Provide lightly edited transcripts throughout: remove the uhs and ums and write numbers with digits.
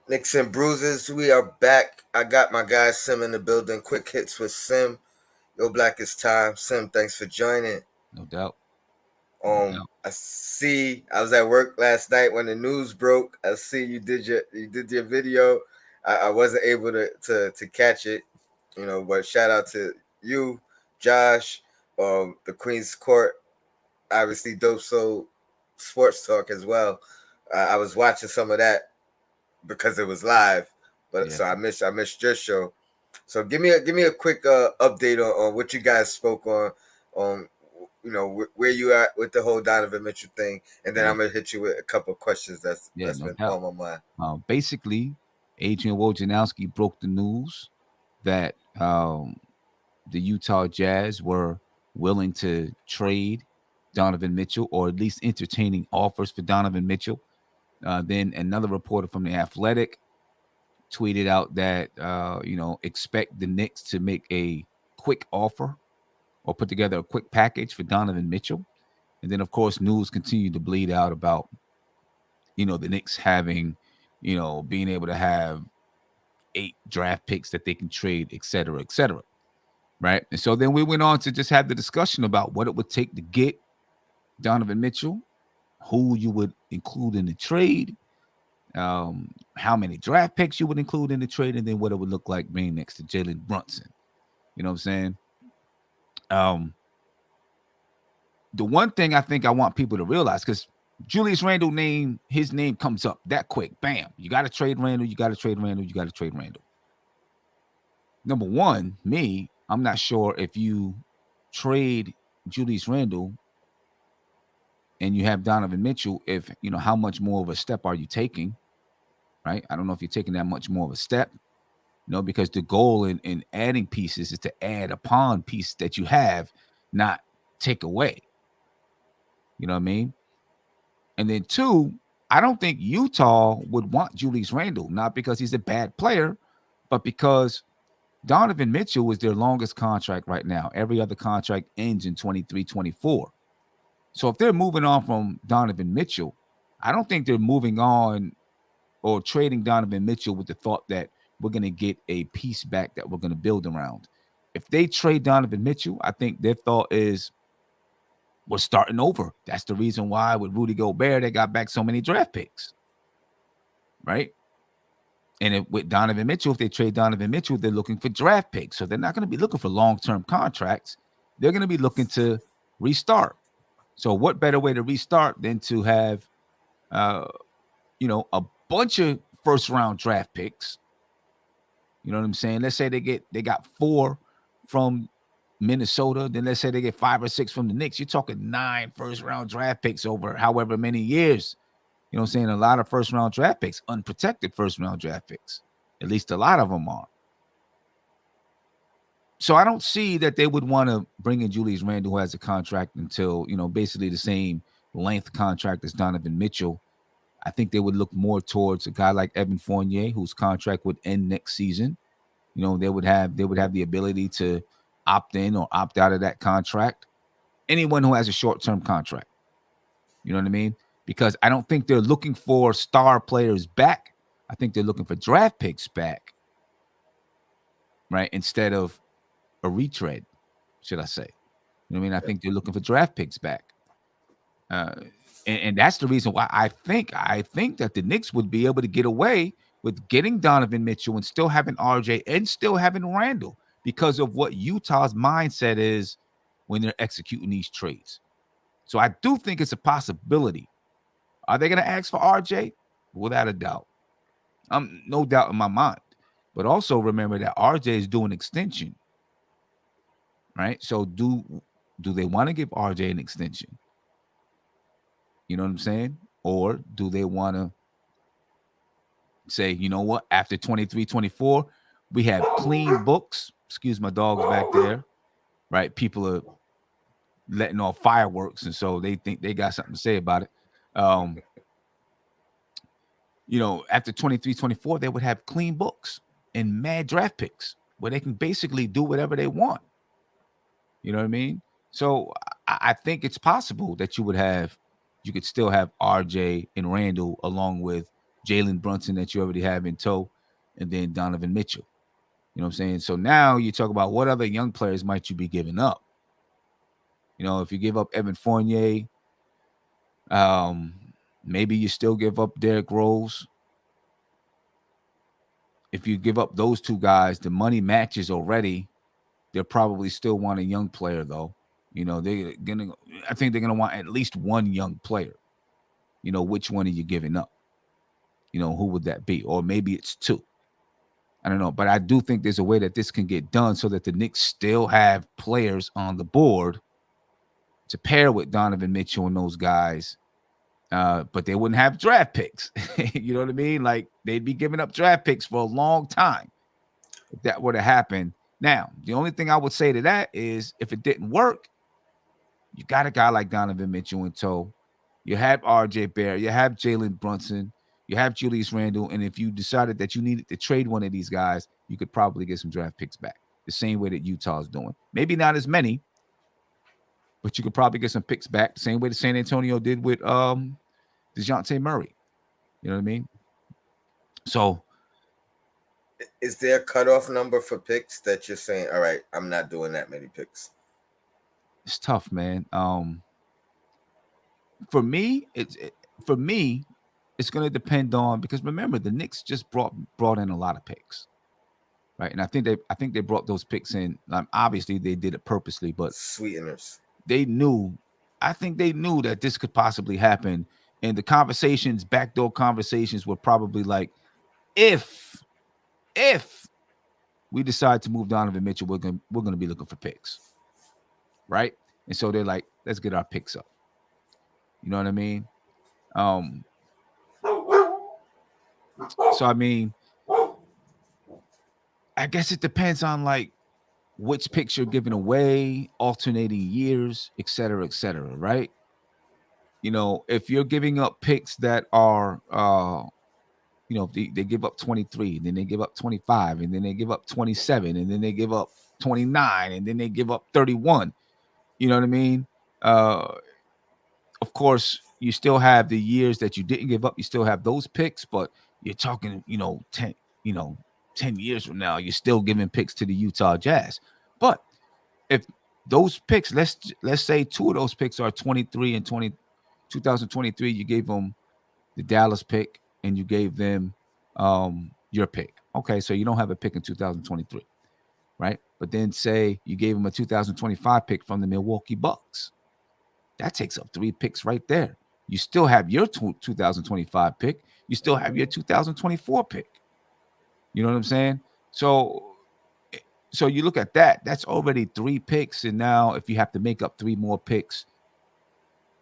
Nicks and Bruises, we are back. I got my guy Sim in the building. Quick hits with Sim. Yo, Black is time. Sim, thanks for joining. No doubt. No doubt. I see. I was at work last night when the news broke. I see you did your video. I wasn't able to catch it, But shout out to you, Josh, the Queen's Court, obviously Dope Soul Sports Talk as well. I was watching some of that because it was live, but Yeah. so I missed your show. So give me a quick update on what you guys spoke on where you at with the whole Donovan Mitchell thing, and then Yeah. I'm gonna hit you with a couple of questions that's Yeah. that's No been doubt. on my mind. Basically, Adrian Wojnarowski broke the news that the Utah Jazz were willing to trade Donovan Mitchell, or at least entertaining offers for Donovan Mitchell. Then another reporter from the Athletic tweeted out that expect the Knicks to make a quick offer or put together a quick package for Donovan Mitchell. And then, of course, news continued to bleed out about the Knicks having, being able to have 8 draft picks that they can trade, et cetera, et cetera. Right. And so then we went on to just have the discussion about what it would take to get Donovan Mitchell, who you would include in the trade, how many draft picks you would include in the trade, and then what it would look like being next to Jalen Brunson. You know what I'm saying? Um, the one thing I think I want people to realize, because Julius Randle his name comes up that quick. Bam. You got to trade Randle. You got to trade Randle. You got to trade Randle. Number one, I'm not sure if you trade Julius Randle and you have Donovan Mitchell, if how much more of a step are you taking? Right. I don't know if you're taking that much more of a step. Because the goal in adding pieces is to add upon pieces that you have, not take away. You know what I mean? And then two, I don't think Utah would want Julius Randle, not because he's a bad player, but because Donovan Mitchell is their longest contract right now. Every other contract ends in 23, 24. So if they're moving on from Donovan Mitchell, I don't think they're moving on or trading Donovan Mitchell with the thought that we're going to get a piece back that we're going to build around. If they trade Donovan Mitchell, I think their thought is we're starting over. That's the reason why with Rudy Gobert, they got back so many draft picks, right? And with Donovan Mitchell, if they trade Donovan Mitchell, they're looking for draft picks. So they're not going to be looking for long-term contracts. They're going to be looking to restart. So what better way to restart than to have, a bunch of first-round draft picks. You know what I'm saying? Let's say they got 4 from Minnesota. Then let's say they get 5 or 6 from the Knicks. You're talking 9 first-round draft picks over however many years. You know what I'm saying? A lot of first-round draft picks, unprotected first-round draft picks. At least a lot of them are. So I don't see that they would want to bring in Julius Randle, who has a contract until, basically the same length contract as Donovan Mitchell. I think they would look more towards a guy like Evan Fournier, whose contract would end next season. They would have the ability to opt in or opt out of that contract. Anyone who has a short-term contract. You know what I mean? Because I don't think they're looking for star players back. I think they're looking for draft picks back, right? Instead of a retread, should I say. You know what I mean? I think they're looking for draft picks back. Uh, and that's the reason why I think that the Knicks would be able to get away with getting Donovan Mitchell and still having RJ and still having Randall because of what Utah's mindset is when they're executing these trades. So I do think it's a possibility. Are they going to ask for RJ? Without a doubt. No doubt in my mind. But also remember that RJ is doing extension, right? So do they want to give RJ an extension? You know what I'm saying? Or do they want to say, you know what, after 23, 24, we have clean books. Excuse my dogs back there, right? People are letting off fireworks, and so they think they got something to say about it. Um, after 23, 24, they would have clean books and mad draft picks where they can basically do whatever they want. You know what I mean? So I think it's possible that you could still have RJ and Randall along with Jalen Brunson that you already have in tow, and then Donovan Mitchell. You know what I'm saying? So now you talk about what other young players might you be giving up? If you give up Evan Fournier, um, maybe you still give up Derrick Rose. If you give up those two guys, the money matches already. They'll probably still want a young player, though. I think they're gonna want at least one young player. Which one are you giving up? Who would that be? Or maybe it's two. I don't know. But I do think there's a way that this can get done so that the Knicks still have players on the board to pair with Donovan Mitchell and those guys. But they wouldn't have draft picks. You know what I mean? Like they'd be giving up draft picks for a long time if that were to happen. Now, the only thing I would say to that is if it didn't work, you got a guy like Donovan Mitchell in tow. You have RJ Barrett. You have Jalen Brunson. You have Julius Randle. And if you decided that you needed to trade one of these guys, you could probably get some draft picks back. The same way that Utah's doing. Maybe not as many, but you could probably get some picks back. The same way that San Antonio did with DeJounte Murray. You know what I mean? So is there a cutoff number for picks that you're saying, all right, I'm not doing that many picks? it's tough, man. For me, it's going to depend on because remember the Knicks just brought in a lot of picks, right? And I think they brought those picks in. Obviously, they did it purposely, but Sweeteners. they knew. I think they knew that this could possibly happen, and the conversations, backdoor conversations, were probably like, if we decide to move Donovan Mitchell, we're gonna be looking for picks, right? And so they're like, let's get our picks up. You know what I mean? Um, so I mean, I guess it depends on like which picks you're giving away, alternating years, et cetera, right? If you're giving up picks that are they give up 23, and then they give up 25, and then they give up 27, and then they give up 29, and then they give up 31. You know what I mean? Of course, you still have the years that you didn't give up. You still have those picks, but you're talking, 10, 10 years from now, you're still giving picks to the Utah Jazz. But if those picks, let's say two of those picks are 23 and 2023, you gave them the Dallas pick and you gave them your pick. Okay, so you don't have a pick in 2023, right? But then say you gave them a 2025 pick from the Milwaukee Bucks. That takes up 3 picks right there. You still have your 2025 pick. You still have your 2024 pick. You know what I'm saying? So you look at that. That's already 3 picks, and now if you have to make up 3 more picks,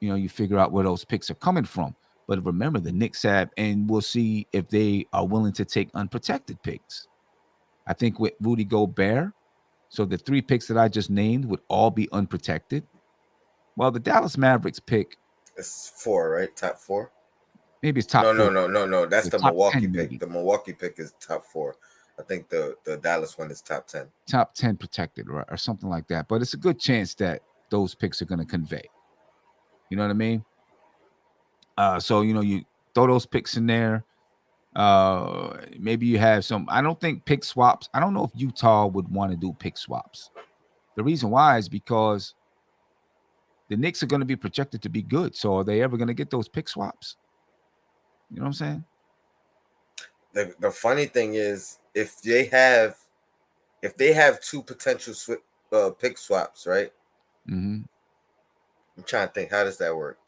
you figure out where those picks are coming from. But remember, the Knicks have, and we'll see if they are willing to take unprotected picks. I think with Rudy Gobert, so the 3 picks that I just named would all be unprotected. Well, the Dallas Mavericks pick, It's 4, right? Top 4. maybe it's top No, 4. no, no, no, no. That's The the top Milwaukee 10 pick. maybe. The Milwaukee pick is top 4. I think the Dallas one is top 10. Top 10 protected, right, or something like that. But it's a good chance that those picks are going to convey. You know what I mean? So you throw those picks in there. Maybe you have some. I don't think pick swaps. I don't know if Utah would want to do pick swaps. The reason why is because the Knicks are going to be projected to be good. So are they ever going to get those pick swaps? You know what I'm saying? The funny thing is, if they have 2 potential pick swaps, right? Mm-hmm. I'm trying to think, how does that work?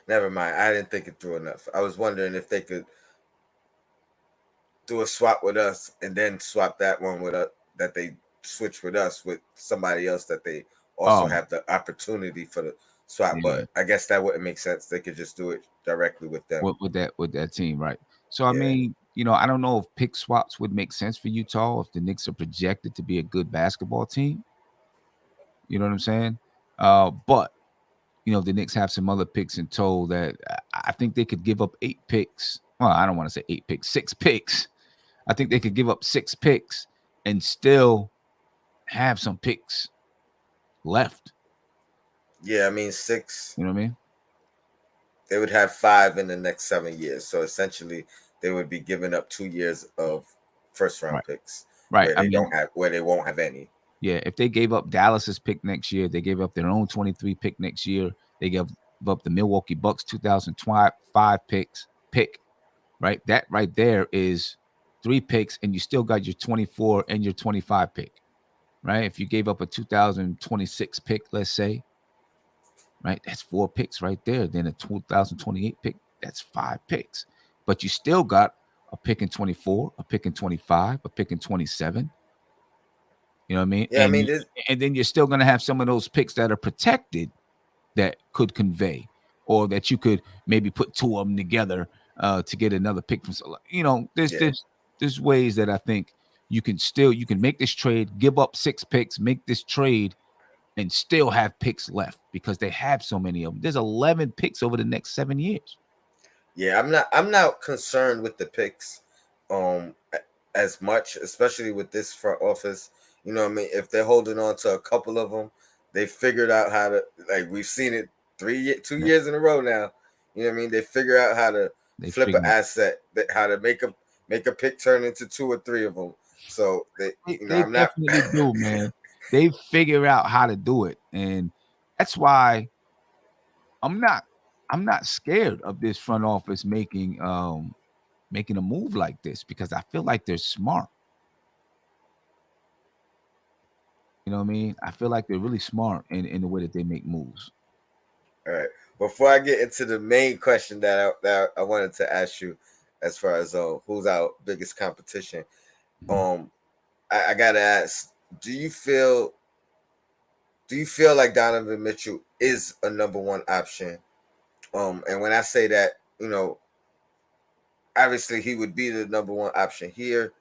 Never mind. I didn't think it through enough. I was wondering if they could do a swap with us and then swap that one with us, that they switch with us with somebody else that they also Oh, have the opportunity for the swap. yeah. But I guess that wouldn't make sense. They could just do it directly with them. With that team, right? So I Yeah. mean, I don't know if pick swaps would make sense for Utah if the Knicks are projected to be a good basketball team. You know what I'm saying? But the Knicks have some other picks in tow that I think they could give up 8 picks. Well, I don't want to say 8 picks, 6 picks. I think they could give up 6 picks and still have some picks left. Yeah, I mean 6. You know what I mean? They would have 5 in the next 7 years. So essentially, they would be giving up 2 years of first round Right. picks Right. I mean, where they won't have any. yeah, if they gave up Dallas's pick next year, they gave up their own 23 pick next year. They gave up the Milwaukee Bucks 2025 pick, right? That right there is 3 picks, and you still got your 24 and your 25 pick, right? If you gave up a 2026 pick, let's say, right, that's 4 picks right there. Then a 2028 pick, that's 5 picks. But you still got a pick in 24, a pick in 25, a pick in 27. You know what I mean? Yeah, I mean, this, And then you're still gonna have some of those picks that are protected that could convey, or that you could maybe put two of them together to get another pick from. You know, yeah, there's ways that I think you can make this trade, give up 6 picks, make this trade, and still have picks left because they have so many of them. There's 11 picks over the next 7 years. yeah. I'm not concerned with the picks, as much, especially with this front office. You know what I mean? If they're holding on to a couple of them, they figured out how to. Like we've seen it 2 years in a row now. You know what I mean? They figure out how to They flip an figure asset, how to make a pick turn into two or three of them. So they I'm not. definitely do, man. They figure out how to do it, and that's why I'm not I'm not scared of this front office making a move like this because I feel like they're smart. You know what I mean? I feel like they're really smart in the way that they make moves. All right. Before I get into the main question that I wanted to ask you, as far as who's our biggest competition, Mhm. um, I gotta ask: Do you feel like Donovan Mitchell is a number one option? And when I say that, obviously he would be the number one option here,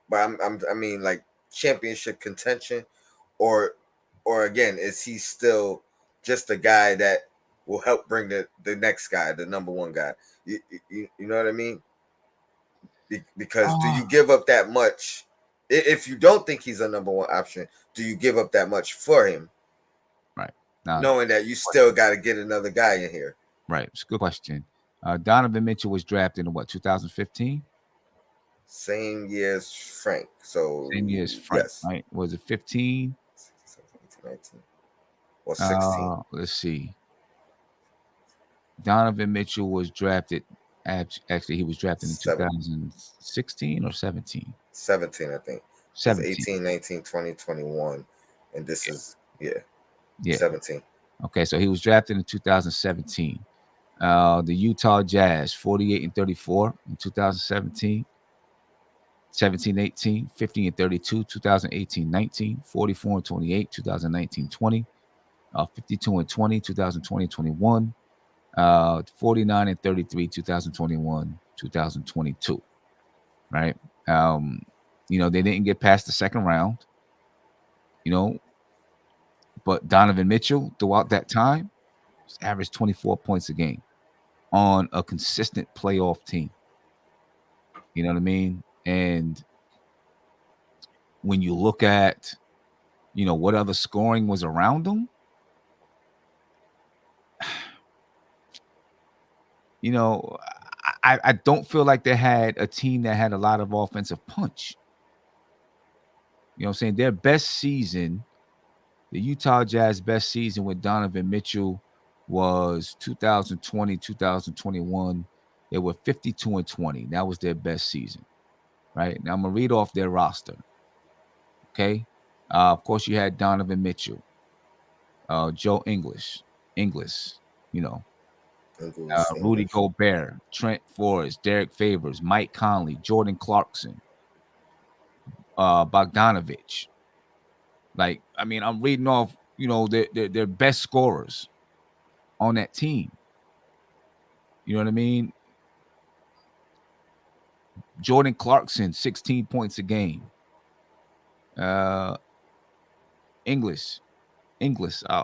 but I mean like championship contention, or again, is he still just a guy that will help bring the next guy, the number one guy? You know what I mean? Because do Oh, you give up that much? If you don't think he's a number one option, do you give up that much for him, right. Now, knowing that you still got to get another guy in here? right. It's a good question. Donovan Mitchell was drafted in what, 2015? Same year as Frank. So Same year as Frank, yes, right? Was it 15? 19 or 16, Let's see. Donovan Mitchell was drafted. Actually, he was drafted in 7, 2016 or 17. 17, I think. Because 17. 18, 19, 20, 21, and this is yeah, Yeah. 17. Okay, so he was drafted in 2017. The Utah Jazz, 48 and 34 in 2017, 17, 18, 50 and 32, 2018, 19, 44 and 28, 2019, 20, 52 and 20, 2020, 21, 49 and 33, 2021, 2022, right? Um, they didn't get past the second round, you know, but Donovan Mitchell throughout that time averaged 24 points a game on a consistent playoff team. You know what I mean? And when you look at, what other scoring was around them, you know, I don't feel like they had a team that had a lot of offensive punch. You know what I'm saying? Their best season, the Utah Jazz best season with Donovan Mitchell was 2020, 2021. They were 52 and 20. That was their best season, right? Now I'm gonna read off their roster. Okay. Of course, you had Donovan Mitchell, Joe Inglis, you know, Rudy English. Gobert, Trent Forrest, Derek Favors, Mike Conley, Jordan Clarkson, Bogdanovich. Like, I mean, I'm reading off, their best scorers on that team. You know what I mean? Jordan Clarkson, 16 points a game. Uh, Inglis, Ingles. I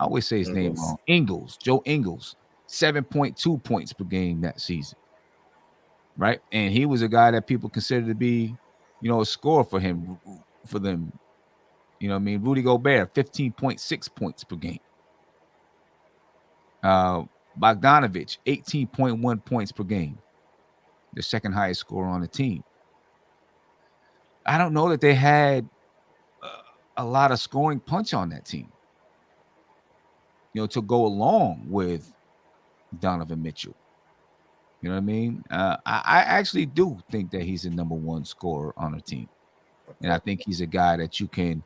always say his name Ingles. wrong. Joe Ingles, 7.2 points per game that season, right? And he was a guy that people considered to be, a scorer for them. You know what I mean? Rudy Gobert, 15.6 points per game. Bogdanovich, 18.1 points per game, the second highest scorer on the team. I don't know that they had a lot of scoring punch on that team, to go along with Donovan Mitchell. You know what I mean? I actually do think that he's the number one scorer on the team. And I Okay. think he's a guy that you can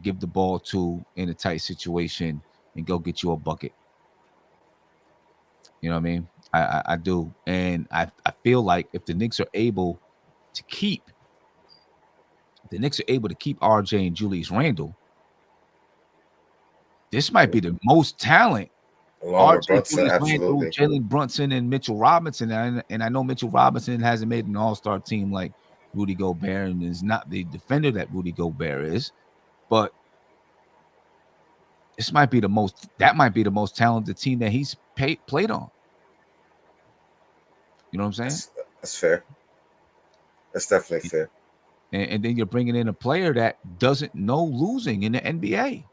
give the ball to in a tight situation and go get you a bucket. You know what I mean? I do. And I feel like if the Knicks are able to keep RJ and Julius Randle, this might be the most talent. Along with RJ, Brunson, Julius Randle, absolutely. Jalen Brunson, and Mitchell Robinson. And I know Mitchell Robinson hasn't made an all-star team like Rudy Gobert and is not the defender that Rudy Gobert is, but that might be the most talented team that he's played on. You know what I'm saying? That's fair. That's definitely fair. And then you're bringing in a player that doesn't know losing in the NBA.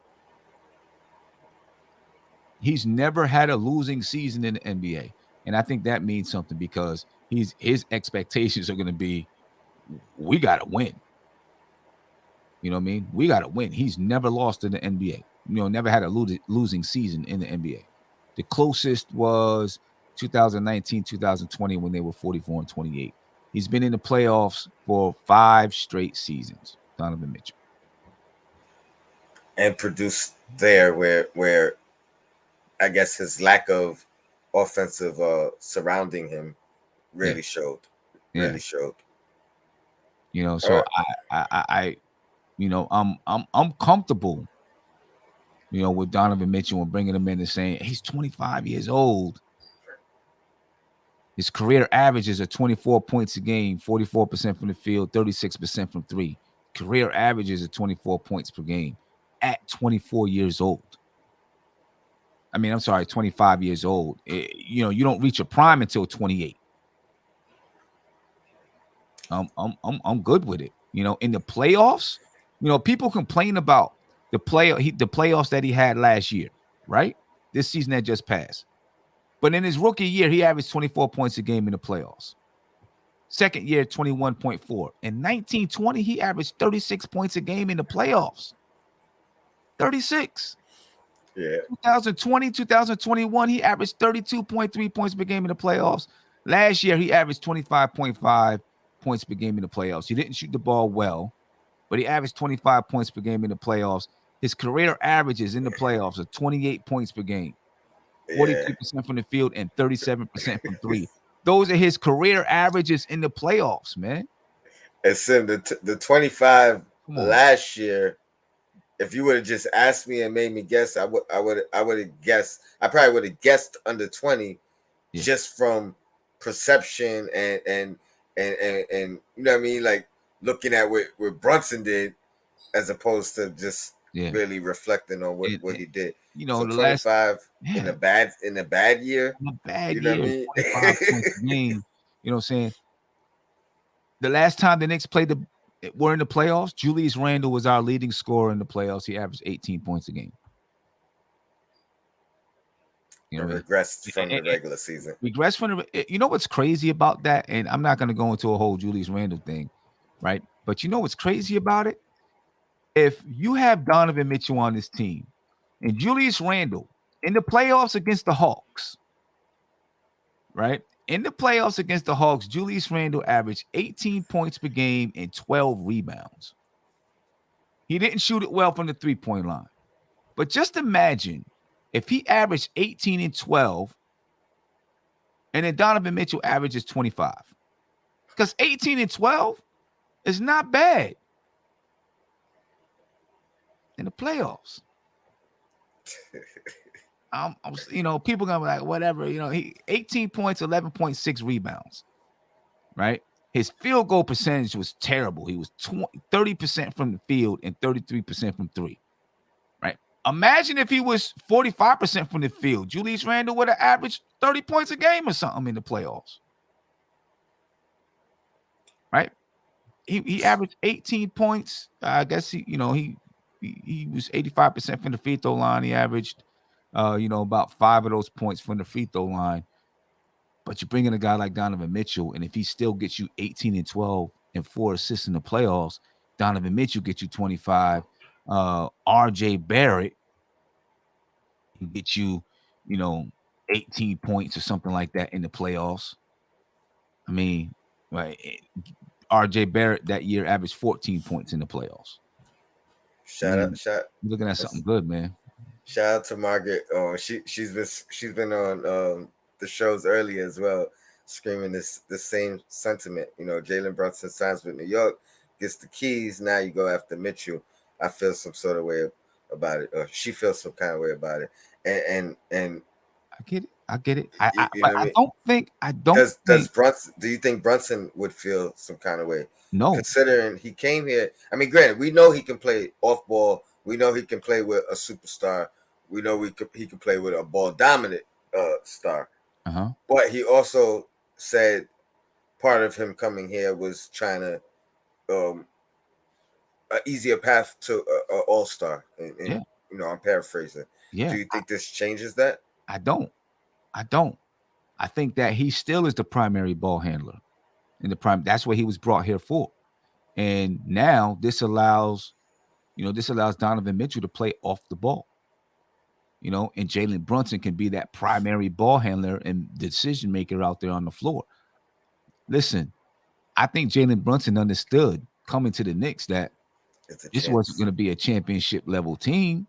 He's never had a losing season in the NBA. And I think that means something because his expectations are going to be, we got to win. You know what I mean? We got to win. He's never lost in the NBA. Never had a losing season in the NBA. The closest was 2019, 2020 when they were 44-28. He's been in the playoffs for 5 straight seasons, Donovan Mitchell. And produced there where I guess his lack of offensive surrounding him Yeah. really showed. Yeah. Really showed. All So right. I'm comfortable, with Donovan Mitchell and bringing him in and saying he's 25 years old. His career averages are 24 points a game, 44% from the field, 36% from three. Career averages are 24 points per game at 24 years old. I mean, I'm sorry, 25 years old. You don't reach your prime until 28. I'm good with it. In the playoffs, people complain about the playoffs that he had last year, right? This season that just passed. But in his rookie year, he averaged 24 points a game in the playoffs. Second year, 21.4. In 1920, he averaged 36 points a game in the playoffs. 36. Yeah. 2020, 2021, he averaged 32.3 points per game in the playoffs. Last year, he averaged 25.5 points per game in the playoffs. He didn't shoot the ball well, but he averaged 25 points per game in the playoffs. His career averages in the playoffs are 28 points per game, Yeah. 42% from the field and 37% from three. Those are his career averages in the playoffs, man. And Sim, the 25 Come on. last year, if you would have just asked me and made me guess, I would have guessed. I probably would have guessed under 20, Yeah. just from perception and you know what I mean, like looking at what Brunson did as opposed to just Yeah. really reflecting on what And he did. So the last 25 in yeah, a bad year, in a bad you know what I year, mean? 25 points a game. You know what I'm saying? The last time the Knicks were in the playoffs, Julius Randle was our leading scorer in the playoffs. He averaged 18 points a game. You know And what I regressed mean? from the regular season. Regress from you know what's crazy about that? And I'm not going to go into a whole Julius Randle thing, right? But you know what's crazy about it? If you have Donovan Mitchell on this team and Julius Randle in the playoffs against the Hawks, right? In the playoffs against the Hawks, Julius Randle averaged 18 points per game and 12 rebounds. He didn't shoot it well from the three-point line. But just imagine if he averaged 18 and 12 and then Donovan Mitchell averages 25. Because 18 and 12 is not bad in the playoffs. People gonna be like, whatever, he 18 points, 11.6 rebounds, right? His field goal percentage was terrible. He was 30% from the field and 33% from three, right? Imagine if he was 45% from the field. Julius Randle would have averaged 30 points a game or something in the playoffs, right? He averaged 18 points. I guess he was 85% from the free throw line. He averaged about 5 of those points from the free throw line. But you bring in a guy like Donovan Mitchell, and if he still gets you 18 and 12 and 4 assists in the playoffs, Donovan Mitchell gets you 25. RJ Barrett can get you, you know, 18 points or something like that in the playoffs. I mean, right, RJ Barrett that year averaged 14 points in the playoffs. I Shout out, mean, shout. you're looking at something good, man. Shout out to Margaret. She's been on the shows earlier as well, screaming this same sentiment. Jalen Brunson signs with New York, gets the keys. Now you go after Mitchell. I feel some sort of way about it, or she feels some kind of way about it. And I get it. I get it. I you but know what I I mean? don't think I don't Does think Brunson? Do you think Brunson would feel some kind of way, no. considering he came here? I mean, granted, we know he can play off ball. We know he can play with a superstar. We know he can play with a ball dominant star. Uh-huh. But he also said part of him coming here was trying to an easier path to a all star. And Yeah. I'm paraphrasing. Do Yeah. you think this changes that? I don't. I don't. I think that he still is the primary ball handler in the prime. That's what he was brought here for. And now this allows Donovan Mitchell to play off the ball. And Jalen Brunson can be that primary ball handler and decision maker out there on the floor. Listen, I think Jalen Brunson understood coming to the Knicks that It's a this wasn't chance. going to be a championship level team.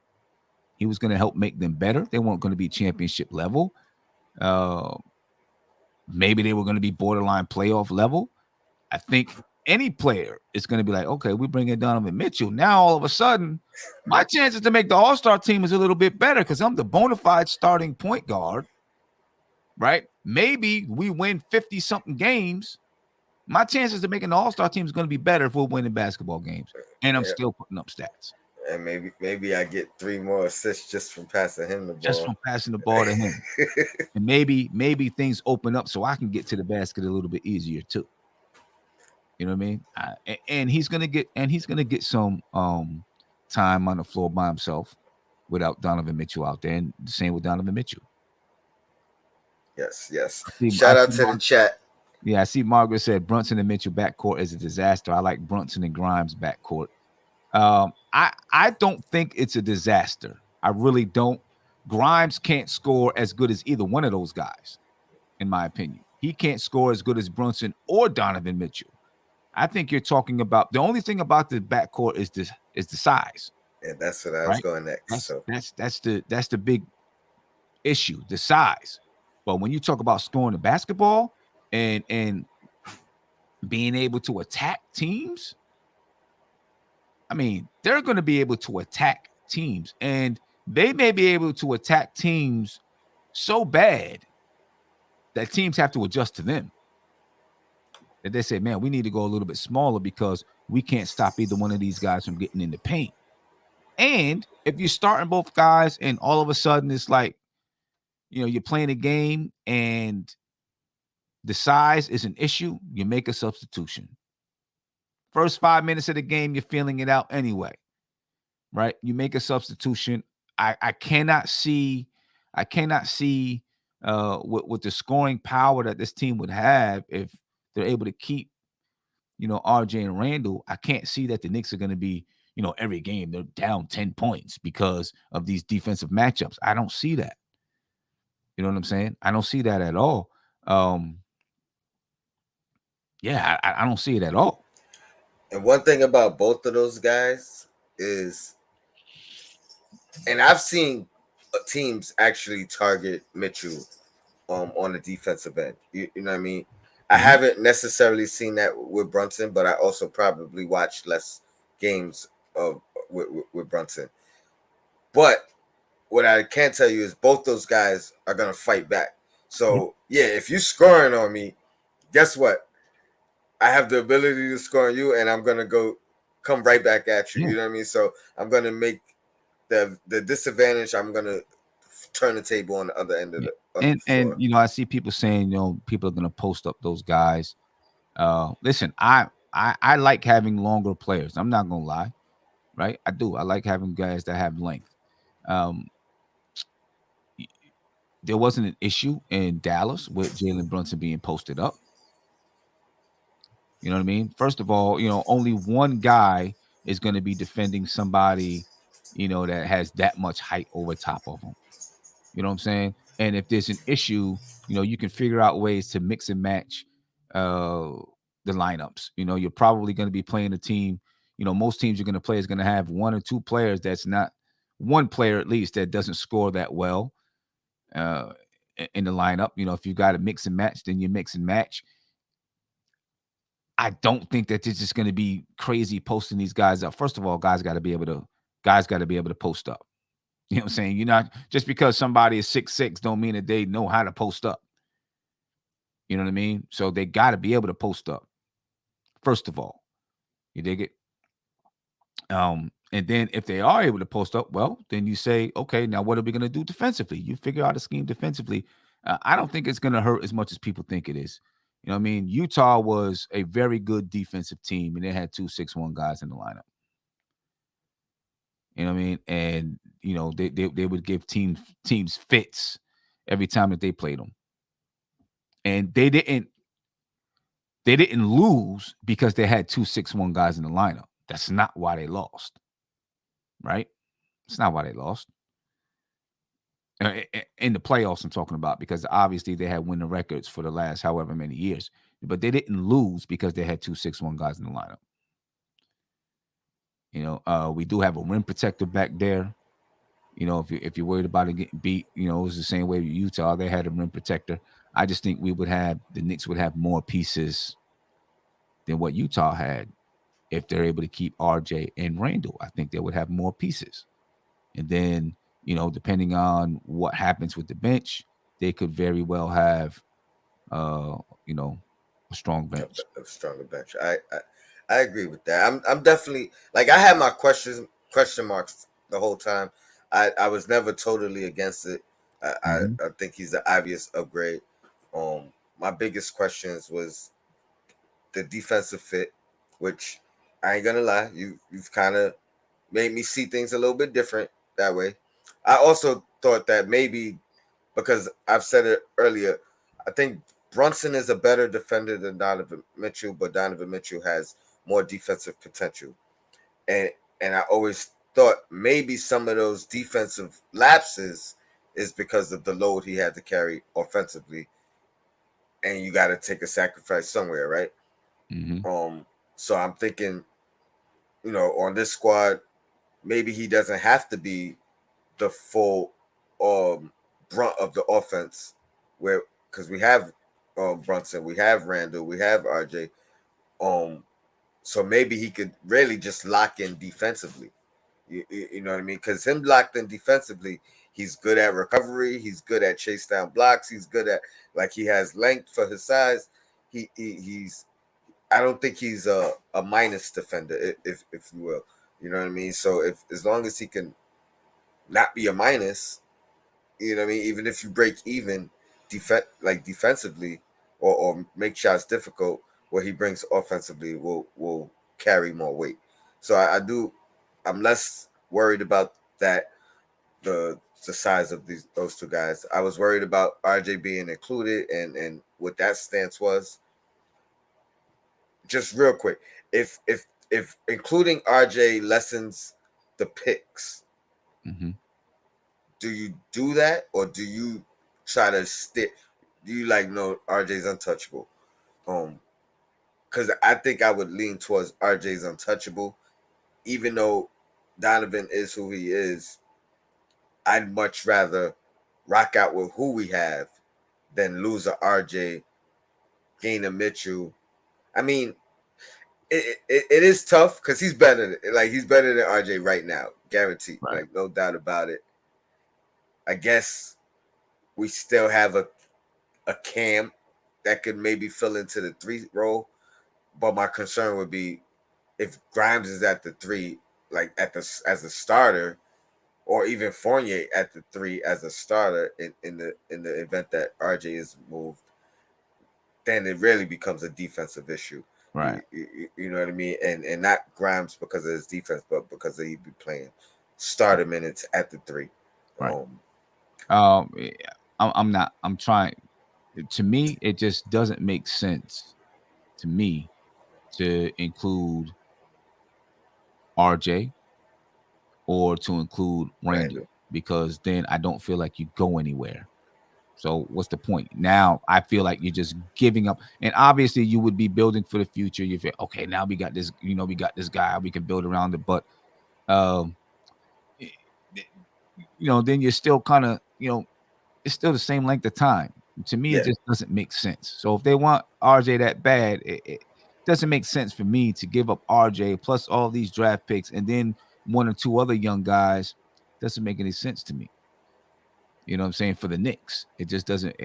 He was going to help make them better. They weren't going to be championship level. Uh, Maybe they were going to be borderline playoff level. I think any player is going to be like, okay, we bring in Donovan Mitchell. Now all of a sudden, my chances to make the All-Star team is a little bit better because I'm the bona fide starting point guard, right? Maybe we win 50 something games. My chances of making the All-Star team is going to be better if we're winning basketball games. And I'm Yeah. still putting up stats And maybe I get 3 more assists just from passing him the just ball. from passing the ball to him. And maybe things open up so I can get to the basket a little bit easier too. You know what I mean? And he's gonna get some time on the floor by himself without Donovan Mitchell out there, and the same with Donovan Mitchell. Yes, yes. I see, I Shout out see to the chat. yeah, I see Margaret said Brunson and Mitchell backcourt is a disaster. I like Brunson and Grimes backcourt. I don't think it's a disaster. I really don't. Grimes can't score as good as either one of those guys, in my opinion. He can't score as good as Brunson or Donovan Mitchell. I think you're talking about the only thing about the backcourt is the size, And that's what I was right? going next. That's So that's that's the that's the big issue, the size. But when you talk about scoring the basketball and being able to attack teams, I mean, they're going to be able to attack teams, and they may be able to attack teams so bad that teams have to adjust to them. That they say, man, we need to go a little bit smaller because we can't stop either one of these guys from getting in the paint. And if you're starting both guys and all of a sudden it's like, you're playing a game and the size is an issue, you make a substitution. First 5 minutes of the game, you're feeling it out anyway, right? You make a substitution. I cannot see with the scoring power that this team would have if they're able to keep RJ and Randall. I can't see that the Knicks are going to be, every game they're down 10 points because of these defensive matchups. I don't see that. You know what I'm saying? I don't see that at all. Um, yeah, I don't see it at all. and one thing about both of those guys is, and I've seen teams actually target Mitchell on the defensive end. You know what I mean? I Mhm. haven't necessarily seen that with Brunson, but I also probably watched less games of with Brunson. But what I can tell you is both those guys are gonna fight back. Yeah. So yeah, if you scoring on me, guess what? I have the ability to score on you, and I'm gonna come right back at you. Yeah. You know what I mean? So I'm gonna make the disadvantage. I'm gonna turn the table on the other end of Yeah. the And floor. I see people saying, people are gonna post up those guys. Listen, I like having longer players. I'm not gonna lie, right? I do. I like having guys that have length. Um, there wasn't an issue in Dallas with Jalen Brunson being posted up. You know what I mean? First of all, only one guy is going to be defending somebody, that has that much height over top of them. You know what I'm saying? And if there's an issue, you can figure out ways to mix and match uh, the lineups. You're probably going to be playing a team. Most teams you're going to play is going to have one or two players that's not one player at least that doesn't score that well uh, in the lineup. If you got to mix and match, then you mix and match. I don't think that this is going to be crazy posting these guys up. First of all, guys got to be able to post up. You know what I'm saying? You're not just because somebody is 6'6" don't mean that they know how to post up. You know what I mean? So they got to be able to post up. First of all, you dig it? And then if they are able to post up, well, then you say, okay, now what are we going to do defensively? You figure out a scheme defensively. I don't think it's going to hurt as much as people think it is. You know what I mean? Utah was a very good defensive team, and they had 2 6'1" guys in the lineup. You know what I mean? And they would give teams fits every time that they played them. And they didn't lose because they had 2 6'1" guys in the lineup. That's not why they lost. Right? It's not why they lost. In the playoffs, I'm talking about, because obviously they had winning records for the last however many years. But they didn't lose because they had 2 6'1" guys in the lineup. We do have a rim protector back there. If you're worried about it getting beat, it was the same way with Utah. They had a rim protector. I just think the Knicks would have more pieces than what Utah had if they're able to keep RJ and Randall. I think they would have more pieces. And then, depending on what happens with the bench, they could very well have, uh, a strong bench. A stronger bench. I agree with that. I'm definitely, like, I had my question marks the whole time. I was never totally against it. I I, Mm-hmm. I think he's the obvious upgrade. My biggest questions was the defensive fit, which I ain't gonna lie, you've kind of made me see things a little bit different that way. I also thought that maybe because I've said it earlier, I think Brunson is a better defender than Donovan Mitchell, but Donovan Mitchell has more defensive potential. And I always thought maybe some of those defensive lapses is because of the load he had to carry offensively, and you got to take a sacrifice somewhere, right? Mm-hmm. Um, so I'm thinking, on this squad, maybe he doesn't have to be the full brunt of the offense, where because we have Brunson, we have Randall, we have RJ. Um, so maybe he could really just lock in defensively. You know what I mean? Because him locked in defensively, he's good at recovery. He's good at chase down blocks. He's good at, like, he has length for his size. He's I don't think he's a minus defender, if you will. You know what I mean? So if as long as he can not be a minus, you know what I mean? Even if you break even, defensively, or make shots difficult, what he brings offensively will carry more weight. So I do. I'm less worried about that, the size of those two guys. I was worried about RJ being included, and what that stance was. Just real quick, if including RJ lessens the picks, Mm-hmm. do you do that, or do you try to stick? Do you, like, no, RJ's untouchable? Um, because I think I would lean towards RJ's untouchable, even though Donovan is who he is. I'd much rather rock out with who we have than lose a RJ, gain a Mitchell. I mean, it is tough because he's better than RJ right now, guaranteed, Right. like, no doubt about it. I guess we still have a Cam that could maybe fill into the three role. But my concern would be if Grimes is at the three, like as a starter, or even Fournier at the three as a starter in the event that RJ is moved, then it really becomes a defensive issue. Right. You know what I mean? And not Grimes because of his defense, but because he'd be playing starter minutes at the three. Right. Um, Yeah. I'm not. I'm trying. To me, it just doesn't make sense to me to include RJ or to include Randall Randall. because then I don't feel like you go anywhere. So what's the point? Now I feel like you're just giving up. And obviously you would be building for the future. You feel okay, now we got this, we got this guy, we can build around it. But um eh, eh, then you're still kind of, it's still the same length of time. To me, it Yeah. just doesn't make sense. So if they want RJ that bad, it doesn't make sense for me to give up RJ plus all these draft picks and then one or two other young guys. Doesn't make any sense to me. You know what I'm saying? For the Knicks, it just doesn't.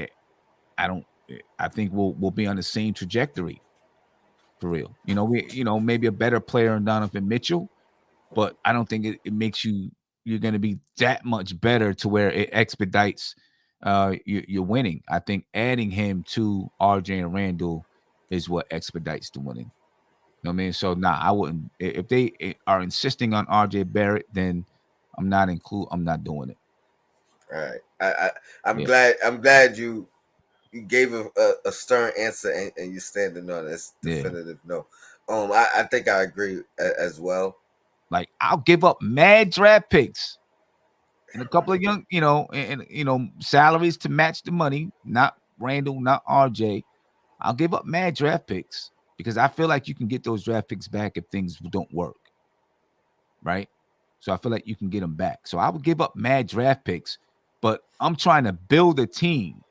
I don't. I think we'll be on the same trajectory for real. Maybe a better player in Donovan Mitchell, but I don't think it makes you're going to be that much better to where it expedites you're winning. I think adding him to RJ and Randall is what expedites the winning. You know what I mean? So I wouldn't. If they are insisting on RJ Barrett, then I'm not doing it. All right. I'm Yeah, glad. I'm glad you gave a stern answer, and you're standing on this yeah. definitive no. I think I agree as well. Like I'll give up mad draft picks and a couple of young, salaries to match the money. Not Randall, not RJ. I'll give up mad draft picks because I feel like you can get those draft picks back if things don't work, right? So I feel like you can get them back. So I would give up mad draft picks, but I'm trying to build a team,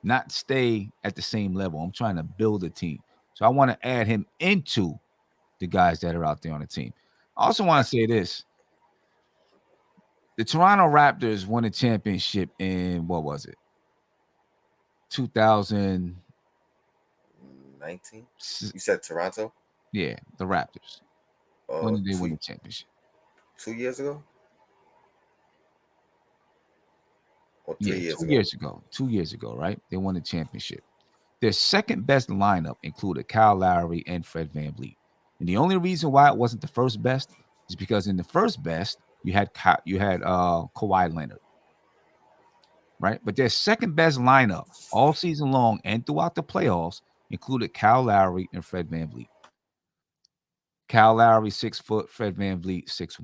not stay at the same level. I'm trying to build a team. So I want to add him into the guys that are out there on the team. I also want to say this. The Toronto Raptors won a championship in what was it? 2000. 19. You said Toronto. Yeah, the Raptors. When did they win Two the championship? 2 years ago or Yeah, 3 years two ago. years ago. 2 years ago, right? They won the championship. Their second best lineup included Kyle Lowry and Fred VanVleet. And the only reason why it wasn't the first best is because in the first best, you had Kawhi Leonard, right? But their second best lineup all season long and throughout the playoffs included Kyle Lowry and Fred VanVleet. Kyle Lowry 6 foot, Fred VanVleet 6'1".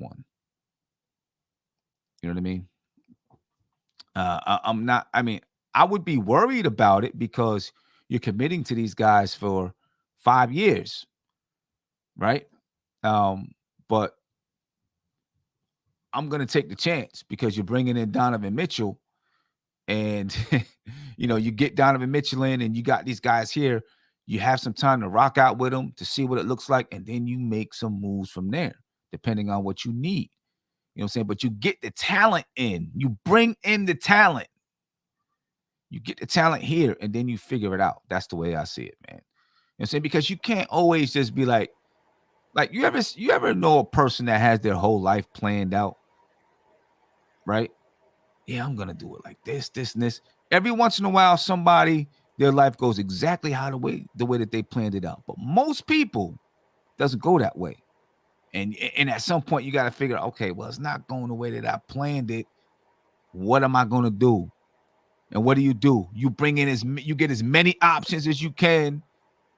You know what I mean? I'm not. I mean, I would be worried about it because you're committing to these guys for 5 years, right? Um, but I'm gonna take the chance because you're bringing in Donovan Mitchell, and you get Donovan Mitchell in, and you got these guys here. You have some time to rock out with them to see what it looks like, and then you make some moves from there, depending on what you need. You know what I'm saying? But you get the talent in. You bring in the talent. You get the talent here, and then you figure it out. That's the way I see it, man. You know what I'm saying? Because you can't always just be like you ever know a person that has their whole life planned out, right? Yeah, I'm gonna do it like this, and this. Every once in a while, somebody their life goes exactly how the way that they planned it out. But most people doesn't go that way. And at some point you got to figure out, okay, well, it's not going the way that I planned it. What am I gonna do? And what do? You bring in you get as many options as you can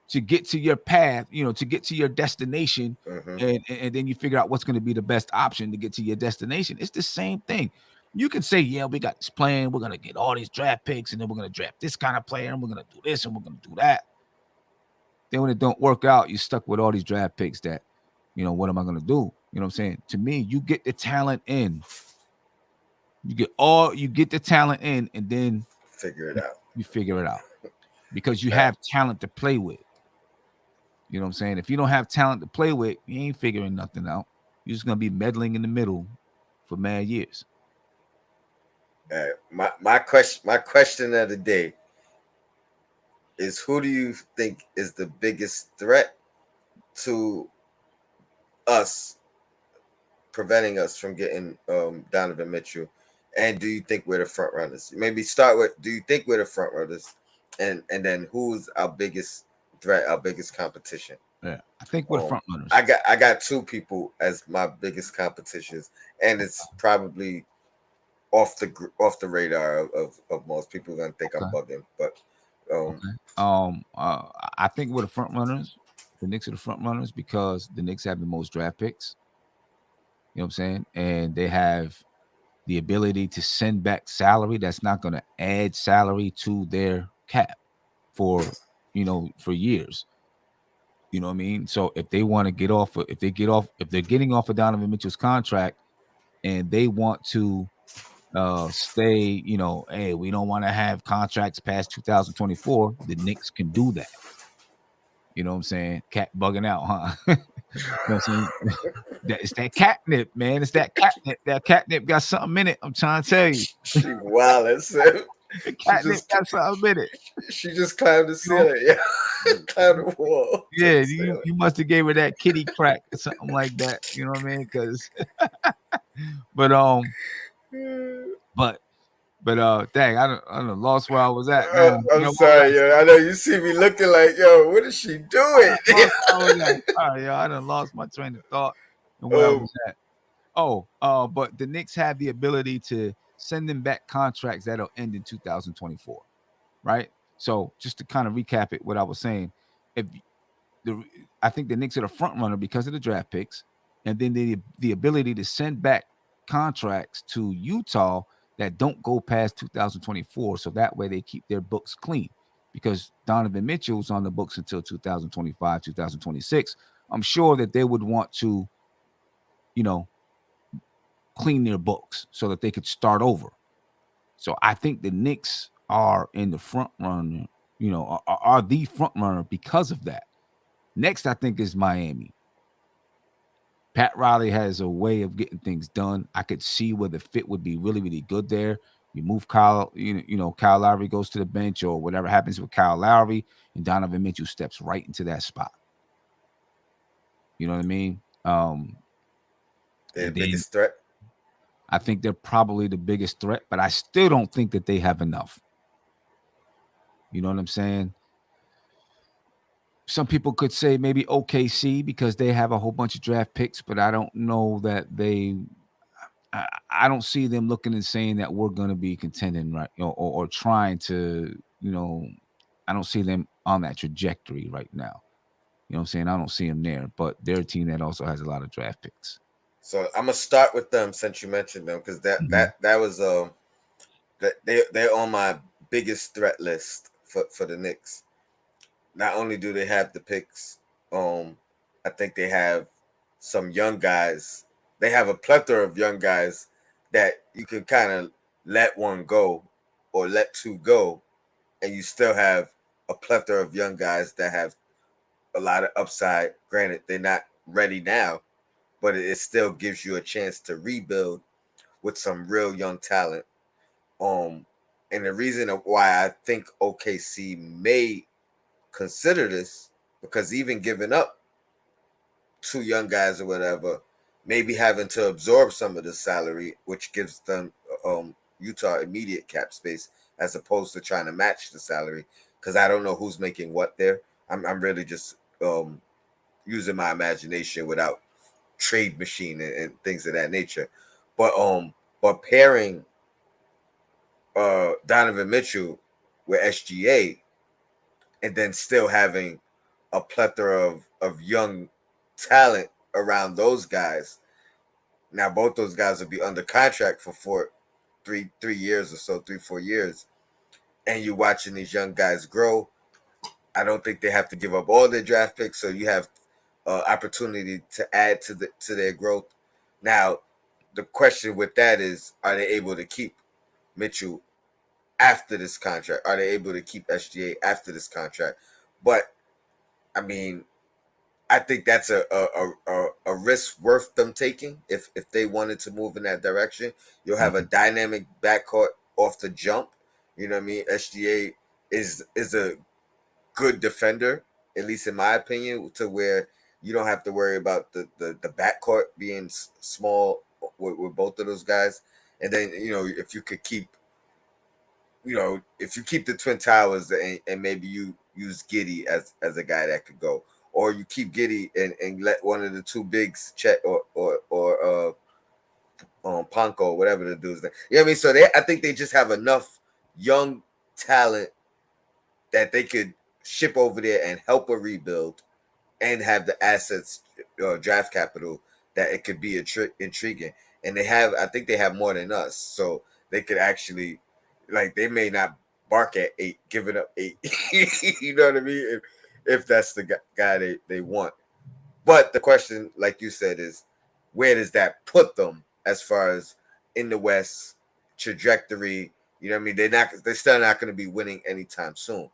to get to your path, to get to your destination, Hmm. and then you figure out what's going to be the best option to get to your destination. It's the same thing. You can say, yeah, we got this plan, we're going to get all these draft picks, and then we're going to draft this kind of player, and we're going to do this, and we're going to do that. Then when it don't work out, you're stuck with all these draft picks that, what am I going to do? You know what I'm saying? To me, you get the talent in. You get the talent in, and then Figure it you, out. you figure it out because you All right. have talent to play with. You know what I'm saying? If you don't have talent to play with, you ain't figuring nothing out. You're just gonna be meddling in the middle for mad years. All right. My question of the day is, who do you think is the biggest threat to us, preventing us from getting Donovan Mitchell? And do you think we're the front runners? Maybe start with, do you think we're the front runners, and then who's our biggest threat, our biggest competition? Yeah, I think we're the front runners. I got two people as my biggest competitions, and it's probably off the radar of most people. Gonna think I'm Okay. bugging, but um, Okay. I think we're the front runners. The Knicks are the front runners because the Knicks have the most draft picks. You know what I'm saying? And they have the ability to send back salary that's not going to add salary to their cap for for years. You know what I mean? So if they want to get off, if they're getting off of Donovan Mitchell's contract and they want to stay, hey, we don't want to have contracts past 2024, the Knicks can do that. You know what I'm saying? Cat bugging out, huh? You know what I'm saying? It's that catnip, man. It's that catnip. That catnip got something in it. I'm trying to tell you. she wild. The She catnip just got something in it. she just climbed the You know? ceiling. Yeah, climbed the wall to Yeah, the you ceiling. you must have gave her that kitty crack or something like that. You know what I mean? Because, but but dang, I don't lost where I was at now. You I'm know what was sorry, yo. I know you see me looking like, yo, what is she doing? lost where I was at. All right, yo, I done lost my train of thought and where I um, was at. Oh, but the Knicks have the ability to send them back contracts that'll end in 2024, right? So just to kind of recap it, what I was saying, if the I think the Knicks are the front runner because of the draft picks, and then the ability to send back contracts to Utah that don't go past 2024, so that way they keep their books clean. Because Donovan Mitchell's on the books until 2025, 2026. I'm sure that they would want to, you know, clean their books so that they could start over. So I think the Knicks are in the front runner, are the front runner because of that. Next, I think is Miami. Pat Riley has a way of getting things done. I could see where the fit would be really, really good there. You move Kyle, Kyle Lowry goes to the bench or whatever happens with Kyle Lowry, and Donovan Mitchell steps right into that spot. You know what I mean? the And then biggest threat. I think they're probably the biggest threat, but I still don't think that they have enough. You know what I'm saying? Some people could say maybe OKC because they have a whole bunch of draft picks, but I don't know that I don't see them looking and saying that we're going to be contending, right? Or trying to, I don't see them on that trajectory right now. You know what I'm saying? I don't see them there, but they're a team that also has a lot of draft picks. So I'm gonna start with them since you mentioned them because that Hmm. that that was that they're on my biggest threat list for the Knicks. Not only do they have the picks, I think they have some young guys. They have a plethora of young guys that you can kind of let one go or let two go, and you still have a plethora of young guys that have a lot of upside. Granted, they're not ready now, but it still gives you a chance to rebuild with some real young talent. Um, and the reason of why I think OKC may consider this because even giving up two young guys or whatever, maybe having to absorb some of the salary, which gives them Utah immediate cap space as opposed to trying to match the salary. Because I don't know who's making what there. I'm really just using my imagination without trade machine and things of that nature. But pairing Donovan Mitchell with SGA and then still having a plethora of young talent around those guys. Now both those guys will be under contract for 3 years or so, 3 4 years, and you're watching these young guys grow. I don't think they have to give up all their draft picks, so you have opportunity to add to their growth. Now, the question with that is, are they able to keep Mitchell after this contract? Are they able to keep SGA after this contract? But I mean, I think that's a risk worth them taking if they wanted to move in that direction. You'll have a Hmm. dynamic backcourt off the jump. You know what I mean? SGA is a good defender, at least in my opinion, to where you don't have to worry about the backcourt being small with both of those guys. And then if you could keep if you keep the Twin Towers and maybe you use Giddy as a guy that could go, or you keep Giddy and let one of the two bigs check or Ponko, whatever the dude's name. You know what I mean? So I think they just have enough young talent that they could ship over there and help a rebuild and have the assets, draft capital, that it could be intriguing. And I think they have more than us, so they could actually, like, they may not bark at 8, giving up 8. You know what I mean? If that's the guy they want. But the question, like you said, is where does that put them as far as in the West trajectory? You know what I mean? They're still not going to be winning anytime soon.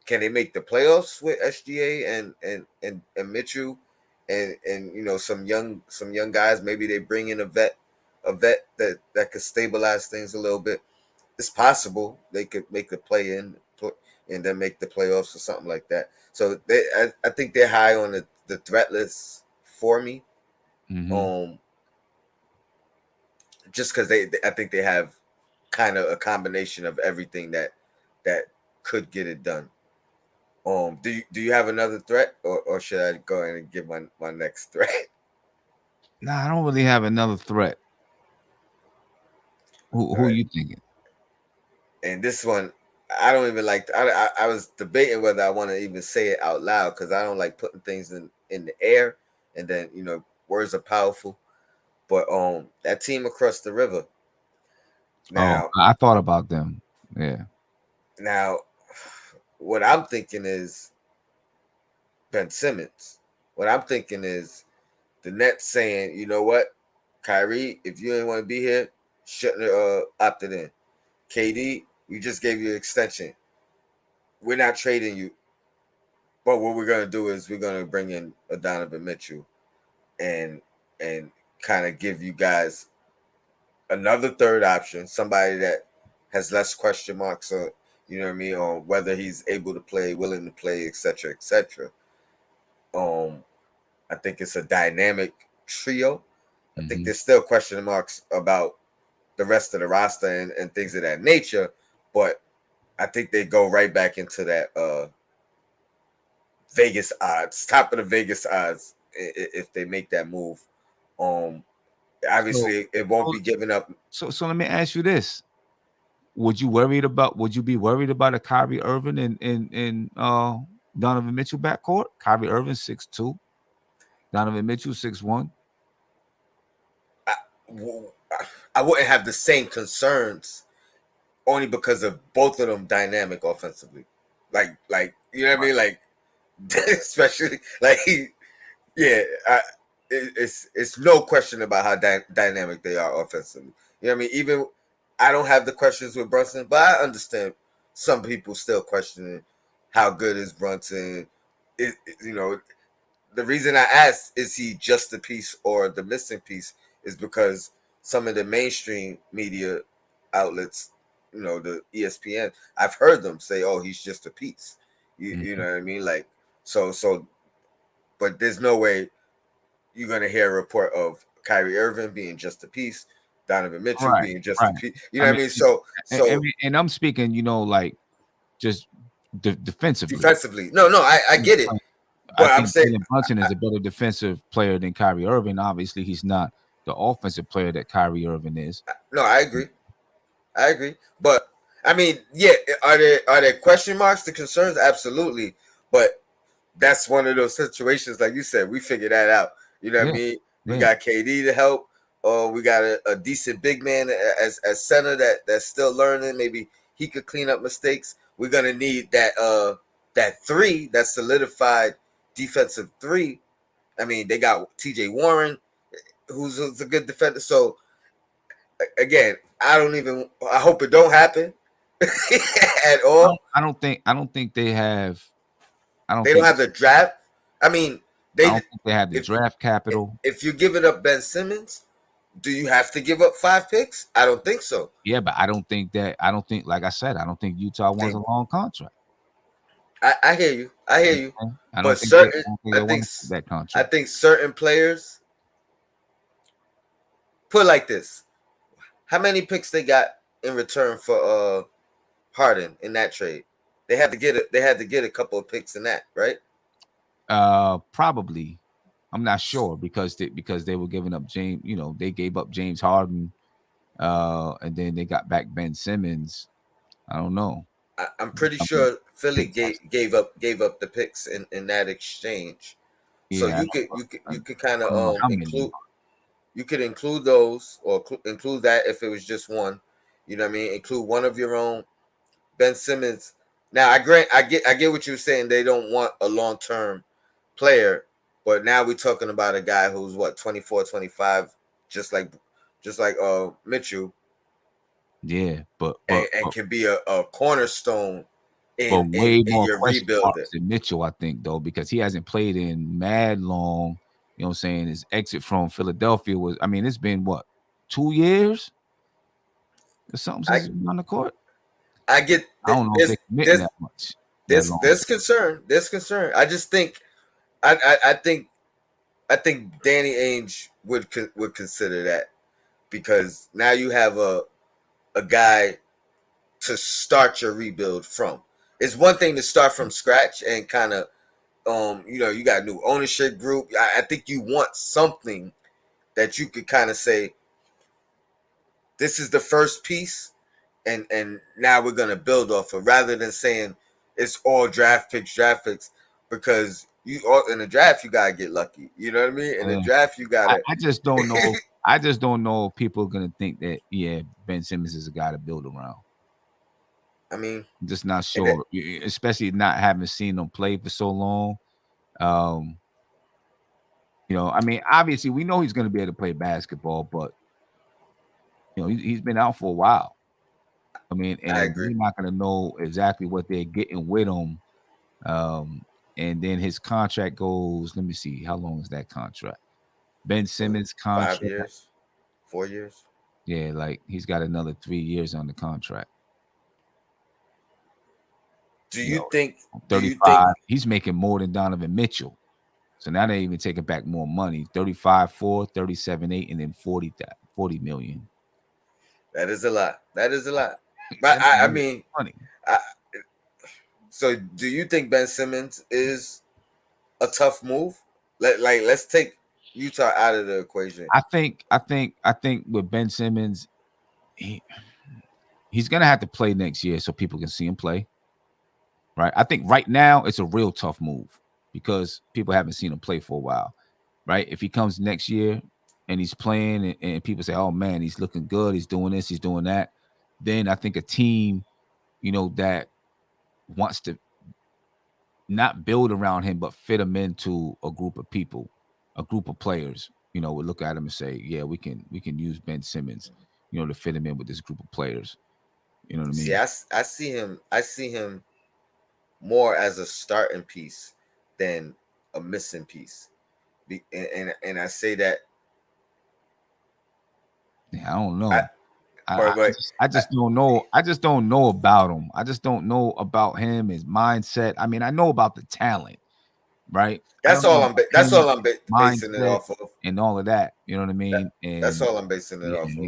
Can they make the playoffs with SGA and Mitchell and some young guys? Maybe they bring in a vet that could stabilize things a little bit. It's possible they could make the play in and then make the playoffs or something like that. So I think they're high on the threat list for me. Mm-hmm. Um, just because I think they have kind of a combination of everything that could get it done. Do you have another threat, or should I go ahead and give my next threat? Nah, I don't really have another threat. All Who right, you thinking? and this one I don't even like. I was debating whether I want to even say it out loud because I don't like putting things in the air, and then words are powerful. But that team across the river Oh, now, I thought about them. Yeah. now, what I'm thinking is Ben Simmons. What I'm thinking is the Nets saying, you know what, Kyrie, if you ain't want to be here, shouldn't have opted in. KD, we just gave you an extension. We're not trading you, but what we're gonna do is we're gonna bring in a Donovan Mitchell and and kind of give you guys another third option, somebody that has less question marks on, you know what I mean, on whether he's able to play, willing to play, etc., etc. Um, I think it's a dynamic trio. I think Mm-hmm. there's still question marks about the rest of the roster and things of that nature, but I think they go right back into that Vegas odds, top of the Vegas odds, if they make that move. Um, So, Obviously, it won't so, be giving up. so let me ask you this: Would you be worried about a Kyrie Irving and Donovan Mitchell backcourt? Kyrie Irving 6'2", Donovan Mitchell 6'1". I, I wouldn't have the same concerns only because of both of them dynamic offensively. Like you know what I mean? Like especially like yeah, it's no question about how dynamic they are offensively. You know what I mean? Even I don't have the questions with Brunson, but I understand some people still questioning how good is Brunson. You know, the reason I asked is he just the piece or the missing piece is because some of the mainstream media outlets, the ESPN, I've heard them say, "Oh, he's just a piece." You Mhm. know what I mean? Like so, but there's no way you're gonna hear a report of Kyrie Irving being just a piece, Donovan Mitchell Right, being just right. a piece. You I know what mean, I mean? So and, so and I'm speaking, like just defensively. defensively, no, I get it, I but I'm think saying Jalen Brunson is a better defensive player than Kyrie Irving. Obviously, he's not the offensive player that Kyrie Irving is. no, I agree. I agree. But I mean, yeah, are there question marks to concerns? Absolutely. But that's one of those situations, like you said, we figured that out. You know what I Yeah, mean? We yeah. got KD to help. We got a decent big man as center that's still learning. Maybe he could clean up mistakes. We're gonna need that three, that solidified defensive three. I mean, they got TJ Warren, who's a good defender. So again, I don't even. I hope it don't happen at all. I don't think they have. I don't They don't think. have the draft. I mean, I they don't think they have the if draft capital. if you're giving up Ben Simmons, do you have to give up 5 picks? I don't think so. Yeah, but I don't think that. I don't think, like I said, I don't think Utah wants a Think long contract. I hear you. I hear you. Okay? I But don't think they. I certain, don't think I they think, want to take that I contract. think certain players put it like this: how many picks they got in return for Harden in that trade? They had to get it. They had to get a couple of picks in that, right? Probably. I'm not sure because they were giving up James. They gave up James Harden, and then they got back Ben Simmons. I don't know. I'm pretty I mean, sure Philly picks. gave up the picks in that exchange. So Yeah, you could kind I of don't know how many. include those, or include that if it was just one. You know what I mean? Include one of your own. Ben Simmons. Now I get what you're saying. They don't want a long term player, but now we're talking about a guy who's what 24, 25, just like Mitchell, Yeah, and can be a cornerstone but in way more your question rebuilding. marks than Mitchell, I think, though, because he hasn't played in mad long. You know what I'm saying? His exit from Philadelphia was, I mean, it's been what, 2 years or something I since he's been on the court? I get I don't know if they're committing there's that much, that long. there's concern. There's concern. I just think I think Danny Ainge would consider that, because now you have a guy to start your rebuild from. It's one thing to start from scratch and kind of you got a new ownership group. I think you want something that you could kind of say, this is the first piece, and now we're gonna build off of, rather than saying it's all draft picks, because you in the draft you gotta get lucky. You know what I mean? In the Yeah. draft you I, gotta. I just don't know. I just don't know if people are gonna think that, yeah, Ben Simmons is a guy to build around. I mean, I'm just not and it, sure, especially not having seen him play for so long. Um, I mean, obviously we know he's gonna be able to play basketball, but he's been out for a while. I mean, I and agree. we're not gonna know exactly what they're getting with him. Um, and then his contract goes. Let me see, how long is that contract? Ben What, Simmons' contract, 5 years, 4 years? yeah, like he's got another 3 years on the contract. Do You you know, think? Do you think? 35. He's making more than Donovan Mitchell. So now they're even taking back more money. 35 4, 37 8, and then 40 million. That is a lot. That is a lot. But That's I more mean, money. I, so do you think Ben Simmons is a tough move? Let's take Utah out of the equation. I think with Ben Simmons, he, he's gonna have to play next year so people can see him play. Right. I think right now it's a real tough move because people haven't seen him play for a while. Right. If he comes next year and he's playing and people say, oh man, he's looking good, he's doing this, he's doing that, then I think a team, that wants to not build around him, but fit him into a group of people, a group of players, would look at him and say, yeah, we can use Ben Simmons, to fit him in with this group of players. You know what I See, mean? I see him. I see him more as a starting piece than a missing piece. And I say that. Yeah, I don't I know. I, I but just I I, just don't know. I just don't know about him. I just don't know about him, his mindset. I mean, I know about the talent, right? I don't know about that's him, all I'm basing it mindset, off of. and all of that. You know what I That mean? that's And all I'm basing it yeah, off of.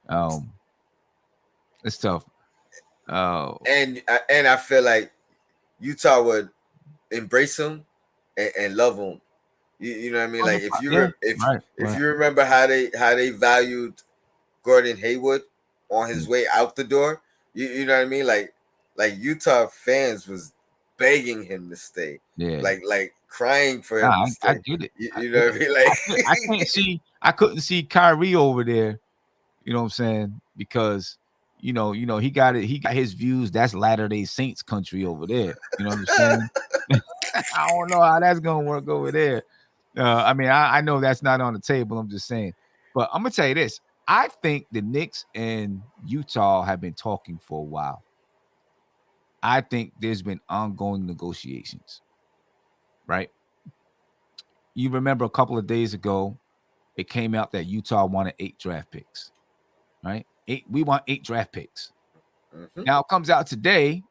um it's tough. Uh And I feel like Utah would embrace him and love him. You know what I mean? Like if yeah, right, if right. you remember how they valued Gordon Hayward on Yeah, his way out the door, you know what I mean? Like Utah fans was begging him to stay, yeah. like crying for Nah, him to I stay. get it. I You get know what it. I mean? I can't Like see. I couldn't see Kyrie over there. You know what I'm saying? Because he got it. He got his views. That's Latter Day Saints country over there. You know what I'm saying? I don't know how that's gonna work over there. I mean, I know that's not on the table. I'm just saying. But I'm gonna tell you this. I think the Knicks and Utah have been talking for a while. I think there's been ongoing negotiations, right? You remember a couple of days ago, it came out that Utah wanted 8 draft picks, right? We want 8 draft picks. mhm. Now it comes out today,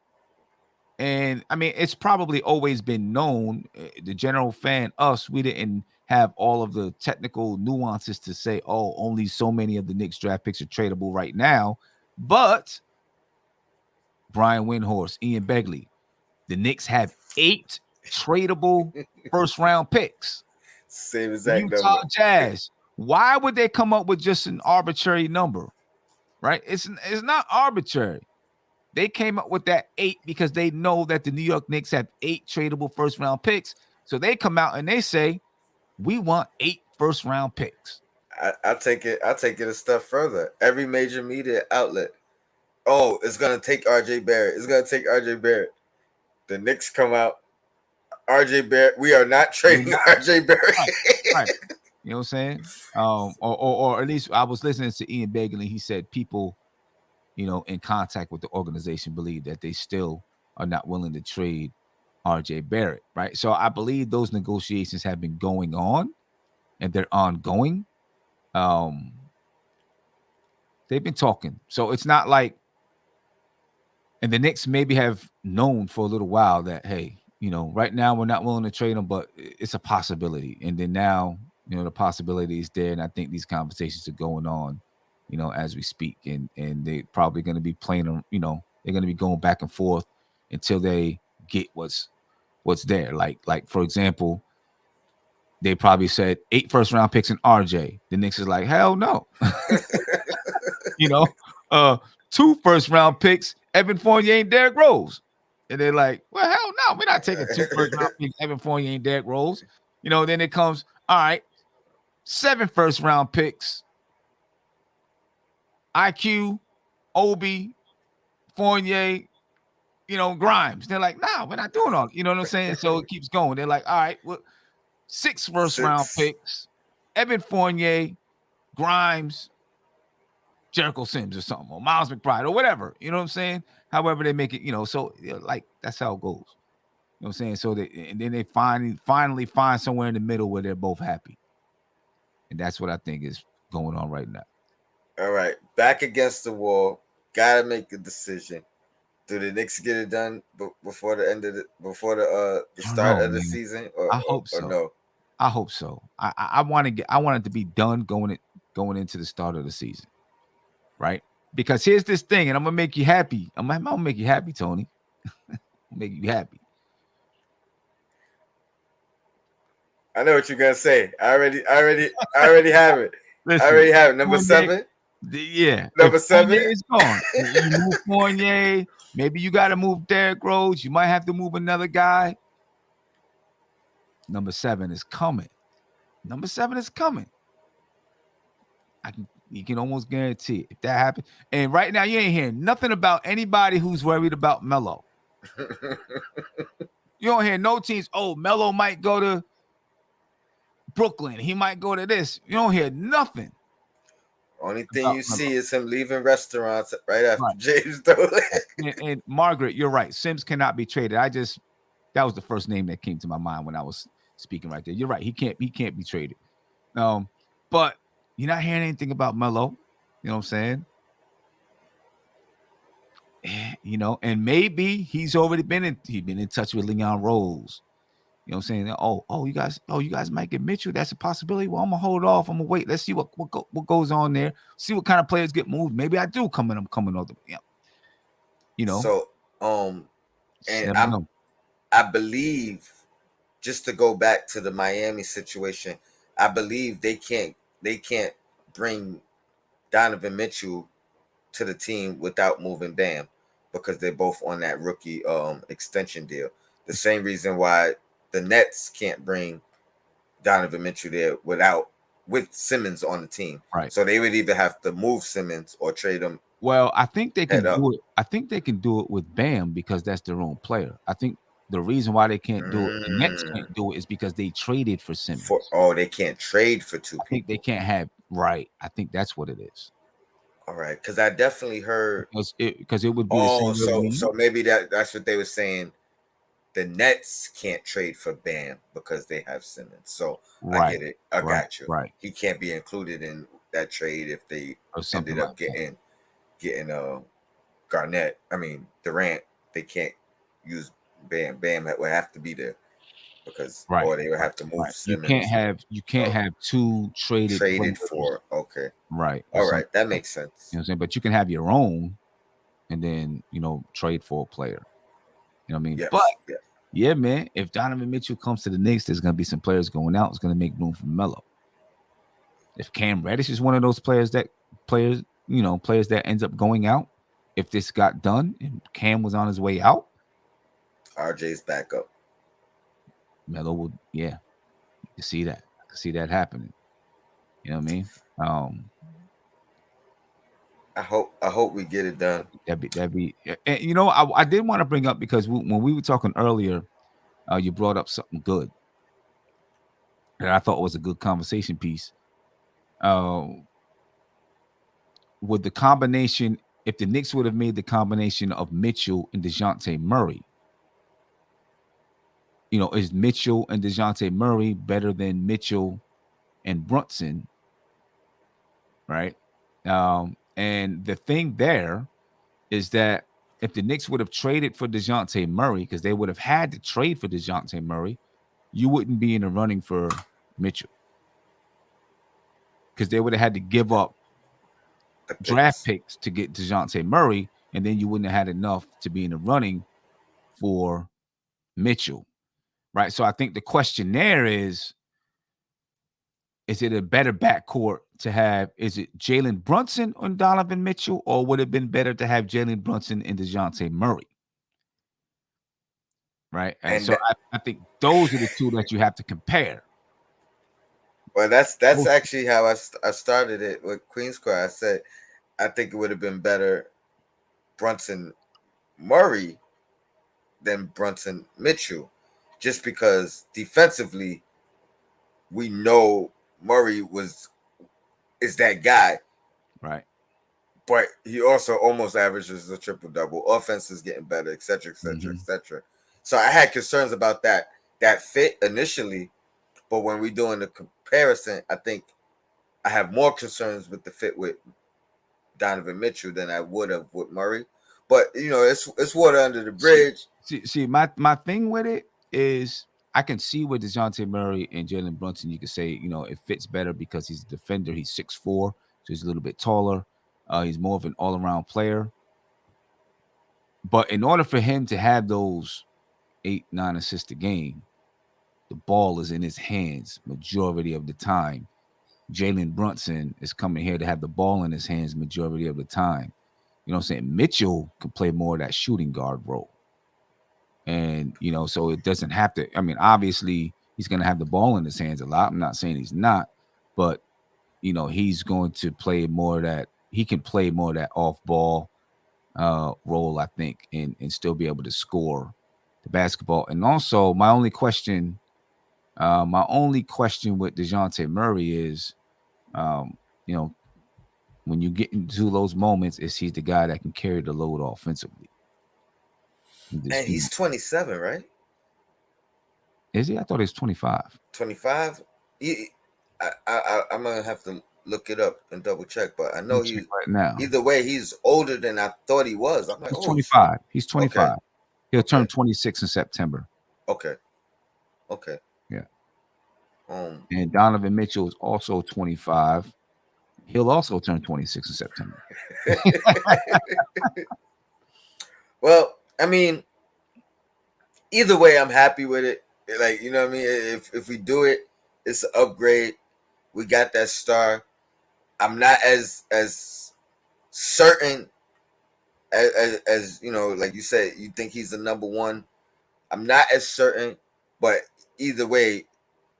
and I mean, it's probably always been known. The general fan, us, we didn't have all of the technical nuances to say, oh, only so many of the Knicks draft picks are tradable right now. But Brian Windhorst, Ian Begley, the Knicks have 8 tradable first round picks. Same The exact Utah number. Jazz. Why would they come up with just an arbitrary number? Right? It's not arbitrary. They came up with that 8 because they know that the New York Knicks have 8 tradable first round picks. So they come out and they say, we want 8 first round picks. I'll take it. I'll take it a step further. Every major media outlet. Oh, it's gonna take RJ Barrett. It's gonna take RJ Barrett. The Knicks come out. RJ Barrett. We are not We're trading not RJ Barrett. right, right. You know what I'm saying? Or at least I was listening to Ian Begley. He said people, in contact with the organization believe that they still are not willing to trade RJ Barrett, right? So I believe those negotiations have been going on and they're ongoing. Um, they've been talking. So it's not like, and the Knicks maybe have known for a little while that, hey, right now we're not willing to trade him, but it's a possibility. And then now, the possibility is there. And I think these conversations are going on, as we speak. And they're probably going to be playing them, they're going to be going back and forth until they get what's there. Like for example, they probably said 8 first round picks in RJ. The Knicks is like, hell no. you know, 2 first round picks, Evan Fournier and Derrick Rose. And they're like, well, hell no, we're not taking 2 first round picks, Evan Fournier and Derrick Rose. Then it comes, all right, 7 first round picks, IQ, Obi, Fournier, Grimes. They're like, nah, we're not doing all. You know what I'm saying? So it keeps going. They're like, all right, well, 6 first round 6. picks, Evan Fournier, Grimes, Jericho Sims or something, or Miles McBride or whatever. You know what I'm saying? However they make it, so like that's how it goes. You know what I'm saying? So and then they finally find somewhere in the middle where they're both happy. And that's what I think is going on right now. All right, back against the wall. Gotta make a decision. Do the Knicks get it done before the end of the I don't start know, of the man. season, I or, hope or so. no? I hope so. I want it to be done going into the start of the season. Right? Because here's this thing, and I'm gonna make you happy. I'm gonna make you happy, Tony. Make you happy. I know what you're gonna say. I already have it. I Listen, already have it. Number Fournier, 7. yeah. If Number Fournier 7. is gone, you move Fournier. Maybe you got to move Derrick Rose. You might have to move another guy. Number 7 is coming. Number 7 is coming. You can almost guarantee it if that happens. And right now, you ain't hearing nothing about anybody who's worried about Melo. You don't hear no teams. Oh, Melo might go to Brooklyn. He might go to this. You don't hear nothing. Only thing About you Melo. see is him leaving restaurants right after Right. James Dolan. And Margaret, you're right. Sims cannot be traded. That was the first name that came to my mind when I was speaking right there. You're right. He can't be traded. But you're not hearing anything about Melo. You know what I'm saying? And maybe he's been in touch with Leon Rose. You know what I'm saying? You guys might get Mitchell. That's a possibility. Well, I'm gonna hold off. I'm gonna wait. Let's see what goes on there. See what kind of players get moved. Maybe I do come in. I'm coming over. Yeah. So, and Never know. I believe, just to go back to the Miami situation, I believe they can't bring Donovan Mitchell to the team without moving Bam, because they're both on that rookie extension deal. The same reason why the Nets can't bring Donovan Mitchell there with Simmons on the team. Right. So they would either have to move Simmons or trade him. Well, I think they can Head up. do it. I think they can do it with Bam because that's their own player. I think the reason why they can't do it, the Nets can't do it, is because they traded for Simmons. They can't trade for two I people. think they can't have right. I think that's what it is. All right, because I definitely heard because it would be the same way. So maybe that's what they were saying. The Nets can't trade for Bam because they have Simmons. So I Right. get it. I got you. Right. He can't be included in that trade if they Or something ended up like that. getting Garnett. I mean Durant. They can't use Bam. Bam would have to be there because Right. or they would have to move Right. Simmons. You can't have two traded for. Okay. Right. All right, that makes sense. You know what I'm saying? But you can have your own and then, trade for a player. You know what I mean? Yes. But yeah. Yeah, man. If Donovan Mitchell comes to the Knicks, there's gonna be some players going out. It's gonna make room for Melo. If Cam Reddish is one of those players that ends up going out, if this got done and Cam was on his way out, RJ's back up. Melo would, yeah, you can see that. I can see that happening. You know what I mean? Um, I hope we get it done. that'd be, and I did want to bring up because when we were talking earlier, you brought up something good that I thought was a good conversation piece. Uh, with the combination, if the Knicks would have made the combination of Mitchell and DeJounte Murray, is Mitchell and DeJounte Murray better than Mitchell and Brunson, right? And the thing there is that if the Knicks would have traded for DeJounte Murray, because they would have had to trade for DeJounte Murray, you wouldn't be in the running for Mitchell. Because they would have had to give up The draft picks. picks to get DeJounte Murray, and then you wouldn't have had enough to be in the running for Mitchell. Right. So I think the question there is it a better backcourt to have? Is it Jalen Brunson on Donovan Mitchell, or would it have been better to have Jalen Brunson and DeJounte Murray? Right. And And so I think those are the two that you have to compare. well, that's Both- actually how I started it with Queen Square. I said I think it would have been better Brunson Murray than Brunson Mitchell, just because defensively we know Murray is that guy, Right. but he also almost averages a triple double. Offense is getting better, etc., etc., Mhm. etc. So I had concerns about that fit initially, but when we doing the comparison, I think I have more concerns with the fit with Donovan Mitchell than I would have with Murray. But it's water under the See, bridge. see, my thing with it is I can see with DeJounte Murray and Jalen Brunson, you could say, it fits better because he's a defender. He's 6'4", so he's a little bit taller. He's more of an all-around player. But in order for him to have those 8, 9 assists a game, the ball is in his hands majority of the time. Jalen Brunson is coming here to have the ball in his hands majority of the time. You know what I'm saying? Mitchell can play more of that shooting guard role. And, so it doesn't have to. I mean, obviously, he's going to have the ball in his hands a lot. I'm not saying he's not, but, he's going to play more of that. He can play more of that off ball role, I think, and still be able to score the basketball. And also, my only question with DeJounte Murray is, um, you know, when you get into those moments, is he's the guy that can carry the load offensively. And And just, he's 27, right? is he? I thought he was 25. 25. I'm gonna have to look it up and double check, but I Let know me check he's right now. either way he's older than I thought he was. I'm like, He's oh, 25. He's okay, 25. He'll turn okay, 26 in September. okay, okay. Yeah. Um, And Donovan Mitchell is also 25. He'll also turn 26 in September. well, I mean, either way, I'm happy with it. Like, you know what I mean? If we do it, it's an upgrade. We got that star. I'm not as certain as like you said, you think he's the number one. I'm not as certain, but either way,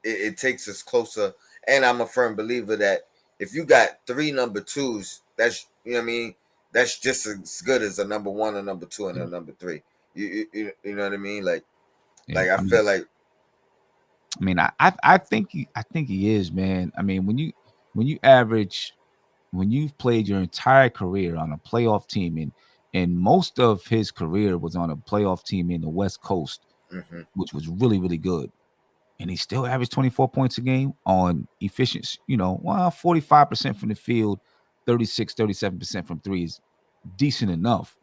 it takes us closer. And I'm a firm believer that if you got three number twos, that's what I mean. That's just as good as a number one, a number two, and a Yeah. number three. You know what I mean? Like Yeah. I feel like I think he is, man. I mean, when you've played your entire career on a playoff team, and most of his career was on a playoff team in the West Coast, hmm which was really, really good. And he still averaged 24 points a game on efficiency, 45% from the field, 37% from threes, decent enough.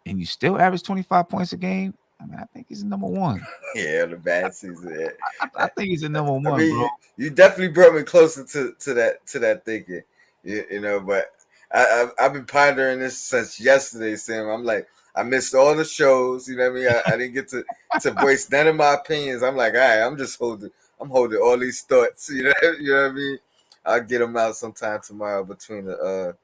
And you still average 25 points a game. I mean, I think he's a number one. yeah, the bad season. I think he's a number I one, mean, bro. you definitely brought me closer to that thinking. But I've been pondering this since yesterday, Sam. I'm like, I missed all the shows. You know what I mean? I didn't get to voice none of my opinions. I'm like, all right, I'm holding all these thoughts. You know what I mean? I'll get them out sometime tomorrow between the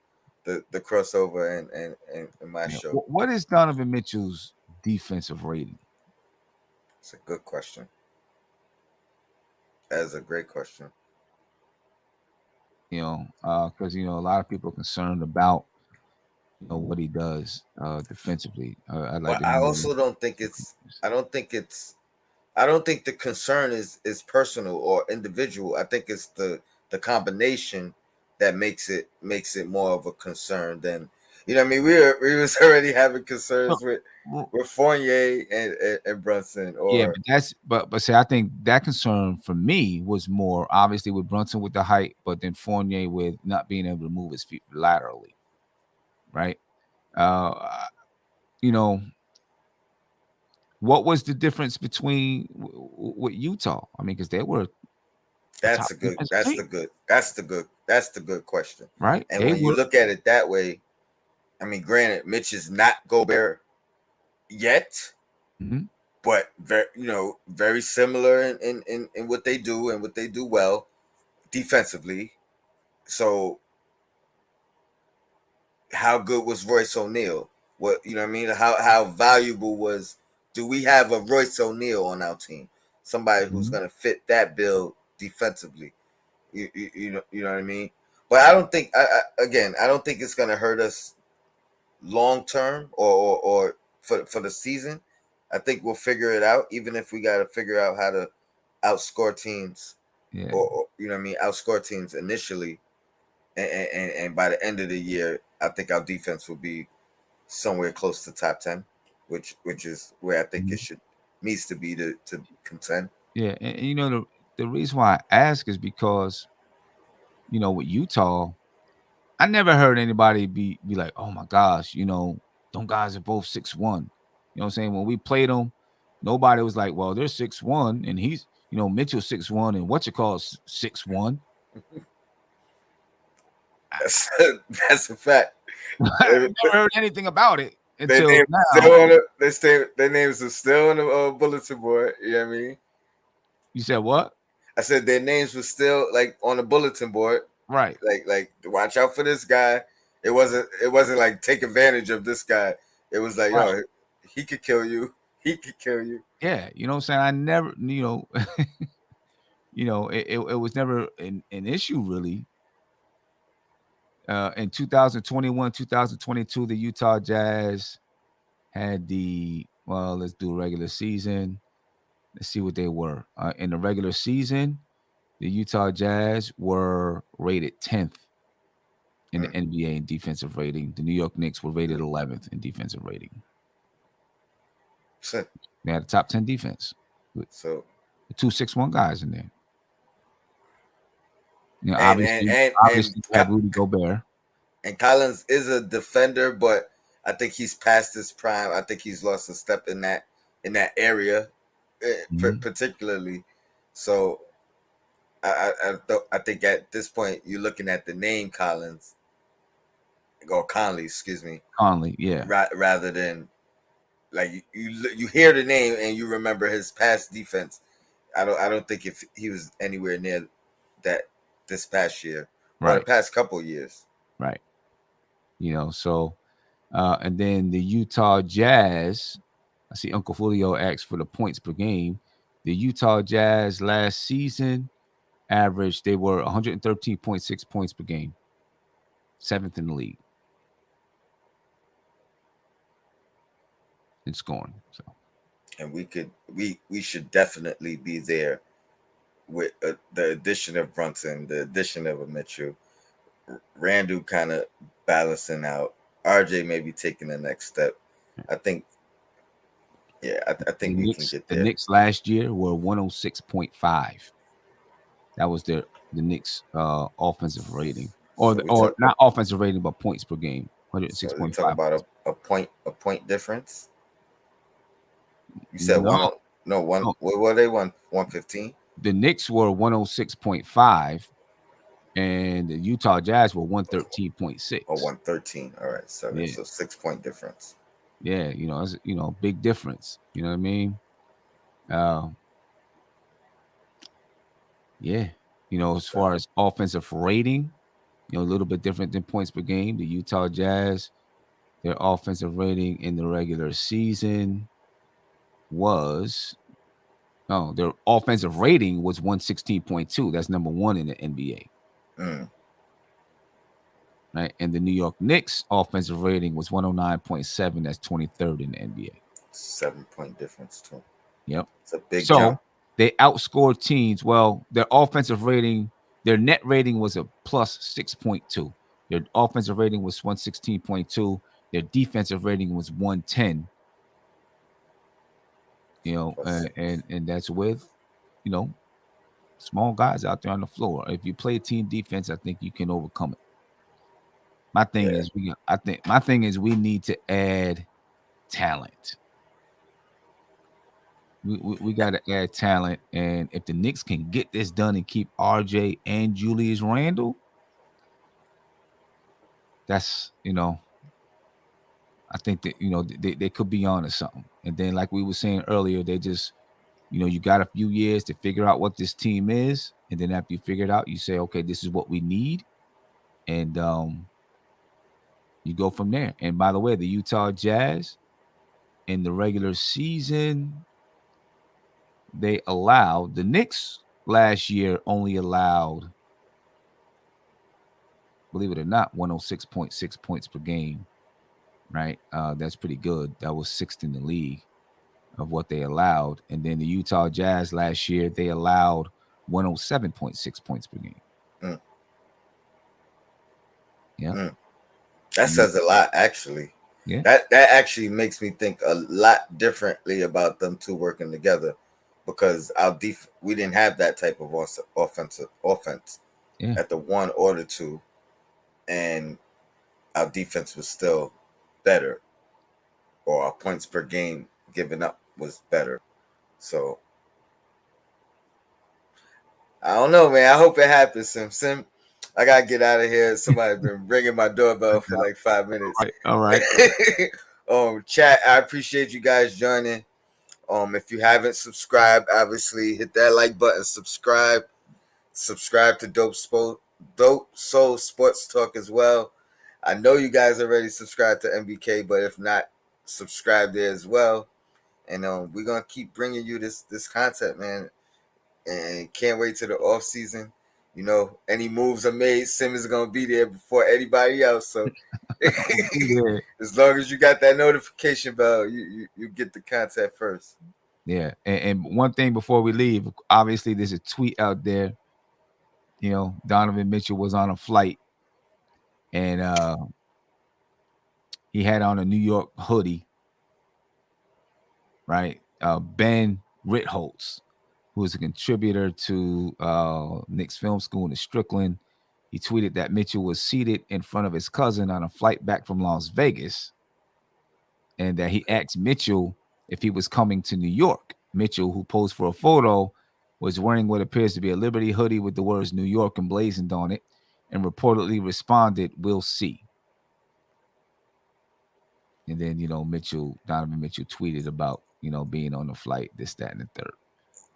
crossover and my Yeah. show. What is Donovan Mitchell's defensive rating? It's a good question. That is a great question. Because a lot of people are concerned about what he does defensively. I'd like But to I know. also don't think it's. I don't think it's. I don't think the concern is personal or individual. I think it's the combination that makes it more of a concern than I mean. We was already having So, concerns well, with Fournier and Brunson yeah, or but but say I think that concern for me was more obviously with Brunson with the height, but then Fournier with not being able to move his feet laterally, right? Uh, you know, what was the difference between with Utah? I mean, because they were a top that's a good defensive that's team, the good that's the good that's the good question. right? And They when you were. look at it that way, I mean, granted, Mitch is not Gobert yet, Mhm. but very similar in what they do and what they do well defensively. So how good was Royce O'Neal? What what I mean? How valuable was? Do we have a Royce O'Neal on our team? Somebody who's Mhm. going to fit that bill defensively. You know what I mean? But I don't think. Again, I don't think it's going to hurt us long term or for the season. I think we'll figure it out, even if we got to figure out how to outscore teams Yeah. or what I mean, outscore teams initially, and by the end of the year, I think our defense will be somewhere close to top 10, which is where I think Mhm. it should needs to be to contend. Yeah, and the reason why I ask is because with Utah, I never heard anybody be like, "Oh my gosh, them guys are both 6'1". You know what I'm saying? When we played them, nobody was like, "Well, they're 6'1", and he's Mitchell 6'1", and what you call 6'1". That's that's a fact. I They, never heard anything about it their until names still now. on the their names are still on the bulletin board. You know what I mean? You said what? I said their names were still like on the bulletin board. Right, Like watch out for this guy. It wasn't like take advantage of this guy. It was like, right. yo, he could kill you. He could kill you. Yeah, you know what I'm saying? I never, it was never an issue really. In 2021, 2022, the Utah Jazz had let's do a regular season. Let's see what they were. In the regular season, the Utah Jazz were rated 10th in the Mm. NBA in defensive rating. The New York Knicks were rated 11th in defensive rating. So, They had a top 10 defense with so the 2-6-1 guys in there. and and and and Obviously, you had Rudy Gobert. and Collins is a defender, but I think he's past his prime. I think he's lost a step in that area, Mhm. particularly. So I think at this point you're looking at the name Collins or Conley, excuse me, Conley, yeah, rather than like you hear the name and you remember his past defense. I don't think if he was anywhere near that this past year or the right, past couple years. right. So and then the Utah Jazz. I see Uncle Julio asked for the points per game. The Utah Jazz last season average they were 113.6 points per game, seventh in the league in scoring. So And we should definitely be there with the addition of Brunson, the addition of a Mitchell, Randall kind of balancing out, RJ maybe taking the next step. I think, yeah, I the think we can Knicks, get the there. Knicks last year were 106.5. That was the Knicks offensive rating, or So we or talk, not offensive rating, but points per game, so we talk 106.5. about a point difference. You said No, one, no one. no, What were they 115 the Knicks were 106.5 and the Utah Jazz were or 113.6. 113? All right, seven. Yeah, So 6 point difference. Yeah, it's big difference. You know what I mean? Uh, yeah, as far as offensive rating, a little bit different than points per game. The Utah Jazz, their offensive rating in the regular season was no, their offensive rating was 116.2. That's number one in the NBA. Mm. Right. And the New York Knicks offensive rating was 109.7. That's 23rd in the NBA. 7 point difference too. Yep. It's a big So jump. they outscored teams. Well, their offensive rating, their net rating was a plus 6.2. Their offensive rating was 116.2. Their defensive rating was 110. Plus six. And that's with, you know, small guys out there on the floor. If you play team defense, I think you can overcome it. My thing Yeah. is we need to add talent. We got to add talent, and if the Knicks can get this done and keep RJ and Julius Randle, that's I think that they could be on to something. And then, like we were saying earlier, they just you got a few years to figure out what this team is, and then after you figure it out, you say, okay, this is what we need, and you go from there. And by the way, the Utah Jazz in the regular season, they allowed the Knicks last year only allowed, believe it or not, 106.6 points per game. Right, that's pretty good. That was sixth in the league of what they allowed. And then the Utah Jazz last year, they allowed 107.6 points per game. Mm. Yeah. Mm. That says a lot, actually. Yeah. That actually makes me think a lot differently about them two working together, because we didn't have that type of offense Yeah. at the 1 or the 2, and our defense was still better, or our points per game given up was better. So I don't know, man. I hope it happens, Sim. I gotta get out of here. Somebody's been ringing my doorbell for like 5 minutes. All right. Chat. I appreciate you guys joining. If you haven't subscribed, obviously hit that like button. Subscribe to Dope Soul Sports Talk as well. I know you guys already subscribed to MBK, but if not, subscribe there as well. And we're gonna keep bringing you this content, man. And can't wait to the off season. Any moves are made, Simmons is gonna be there before anybody else. So Yeah. as long as you got that notification bell, you get the content first. Yeah. And one thing before we leave, obviously there's a tweet out there. Donovan Mitchell was on a flight and he had on a New York hoodie, right? Ben Ritholtz, who is a contributor to Knicks Film School in Strickland. He tweeted that Mitchell was seated in front of his cousin on a flight back from Las Vegas, and that he asked Mitchell if he was coming to New York. Mitchell, who posed for a photo, was wearing what appears to be a Liberty hoodie with the words New York emblazoned on it, and reportedly responded, "We'll see." And then, Donovan Mitchell tweeted about, being on the flight, this, that, and the third.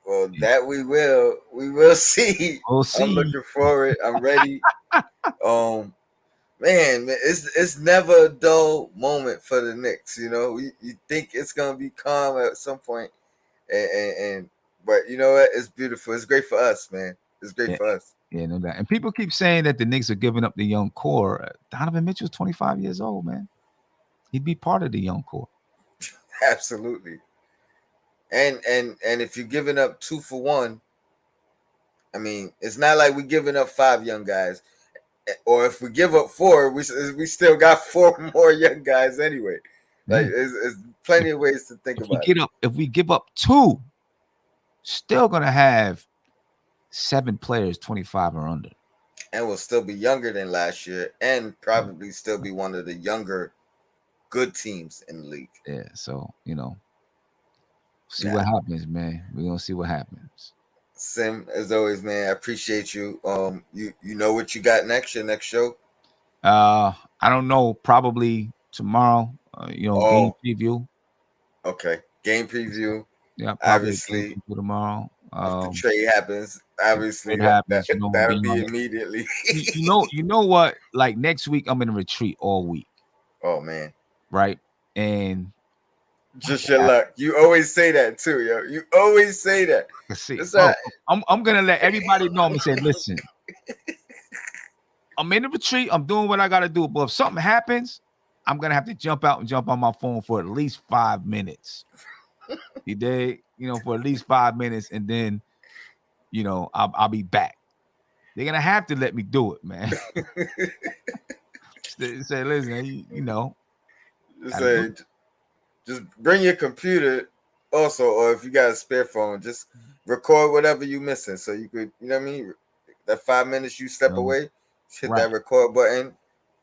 Well, that we will see. We'll I'm see. looking forward. I'm ready. Um, man, it's never a dull moment for the Knicks. You think it's gonna be calm at some point, and but you know what? It's beautiful. It's great for us, man. It's great Yeah, for us. yeah, no doubt. And people keep saying that the Knicks are giving up the young core. Donovan Mitchell's 25 years old, man. He'd be part of the young core. Absolutely. And if you're giving up 2 for 1, I mean, it's not like we're giving up 5 young guys. Or if we give up 4, we still got 4 more young guys anyway. Like Yeah. it's plenty of ways to think about it. If we give up 2, still gonna have 7 players 25 or under. And we'll still be younger than last year, and probably still be one of the younger good teams in the league. Yeah, so see Nah, what happens, man. We're gonna see what happens. Sim, as always, man, I appreciate you. You know what you got next? Your next show? I don't know. Probably tomorrow. Game Oh, preview. okay. Game preview. Yeah, probably a game Obviously, preview tomorrow. if the trade happens, If obviously it happens, that'll then be immediately. you know what? Like next week, I'm in a retreat all week, Oh man, right? And just your luck. You always say that too, yo. You always say that. let's see, It's all bro. right. I'm gonna let everybody know. I'm gonna say, listen, I'm in the retreat. I'm doing what I gotta do. But if something happens, I'm gonna have to jump out and jump on my phone for at least 5 minutes. You dig? For at least 5 minutes, and then I'll be back. They're gonna have to let me do it, man. Say, listen, Just gotta do say, just bring your computer also, or if you got a spare phone, just record whatever you missing, so you could, you know what I mean. That 5 minutes you step it. away, just hit Right. that record button,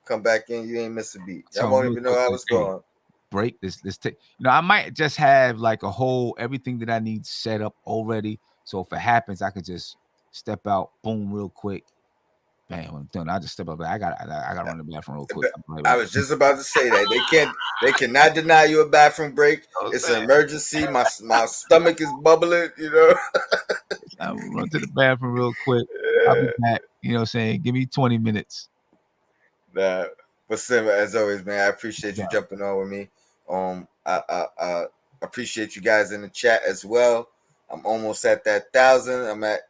come back in. You ain't miss a beat. Y'all So won't real even know quick, how like, it's hey, going. break this. Let's take. I might just have like a whole everything that I need set up already. So if it happens, I could just step out, boom, real quick. Bam, I'm done. I just step up. I got to run to the bathroom real quick. I'll be right I back. was just about to say that they cannot deny you a bathroom break. I'm It's an saying, emergency. My stomach is bubbling. You know. I'll run to the bathroom real quick. I'll be back. You know what I'm saying? Give me 20 minutes. Nah, but Sim, as always, man, I appreciate you Yeah. jumping on with me. I appreciate you guys in the chat as well. I'm almost at that 1,000. I'm at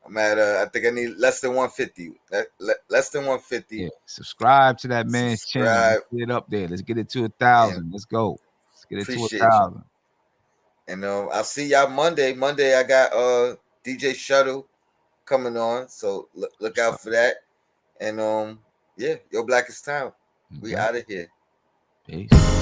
I think I need less than 150. Less than 150. Yeah. Subscribe to that man's channel. Let's Subscribe get it up there. Let's get it to and 1,000. Let's go. Let's get it to appreciate you. 1,000. And I'll see y'all Monday. Monday I got DJ Shuttle coming on, so look out for that. And yeah, your Blackest Town. We Okay. out of here. Peace.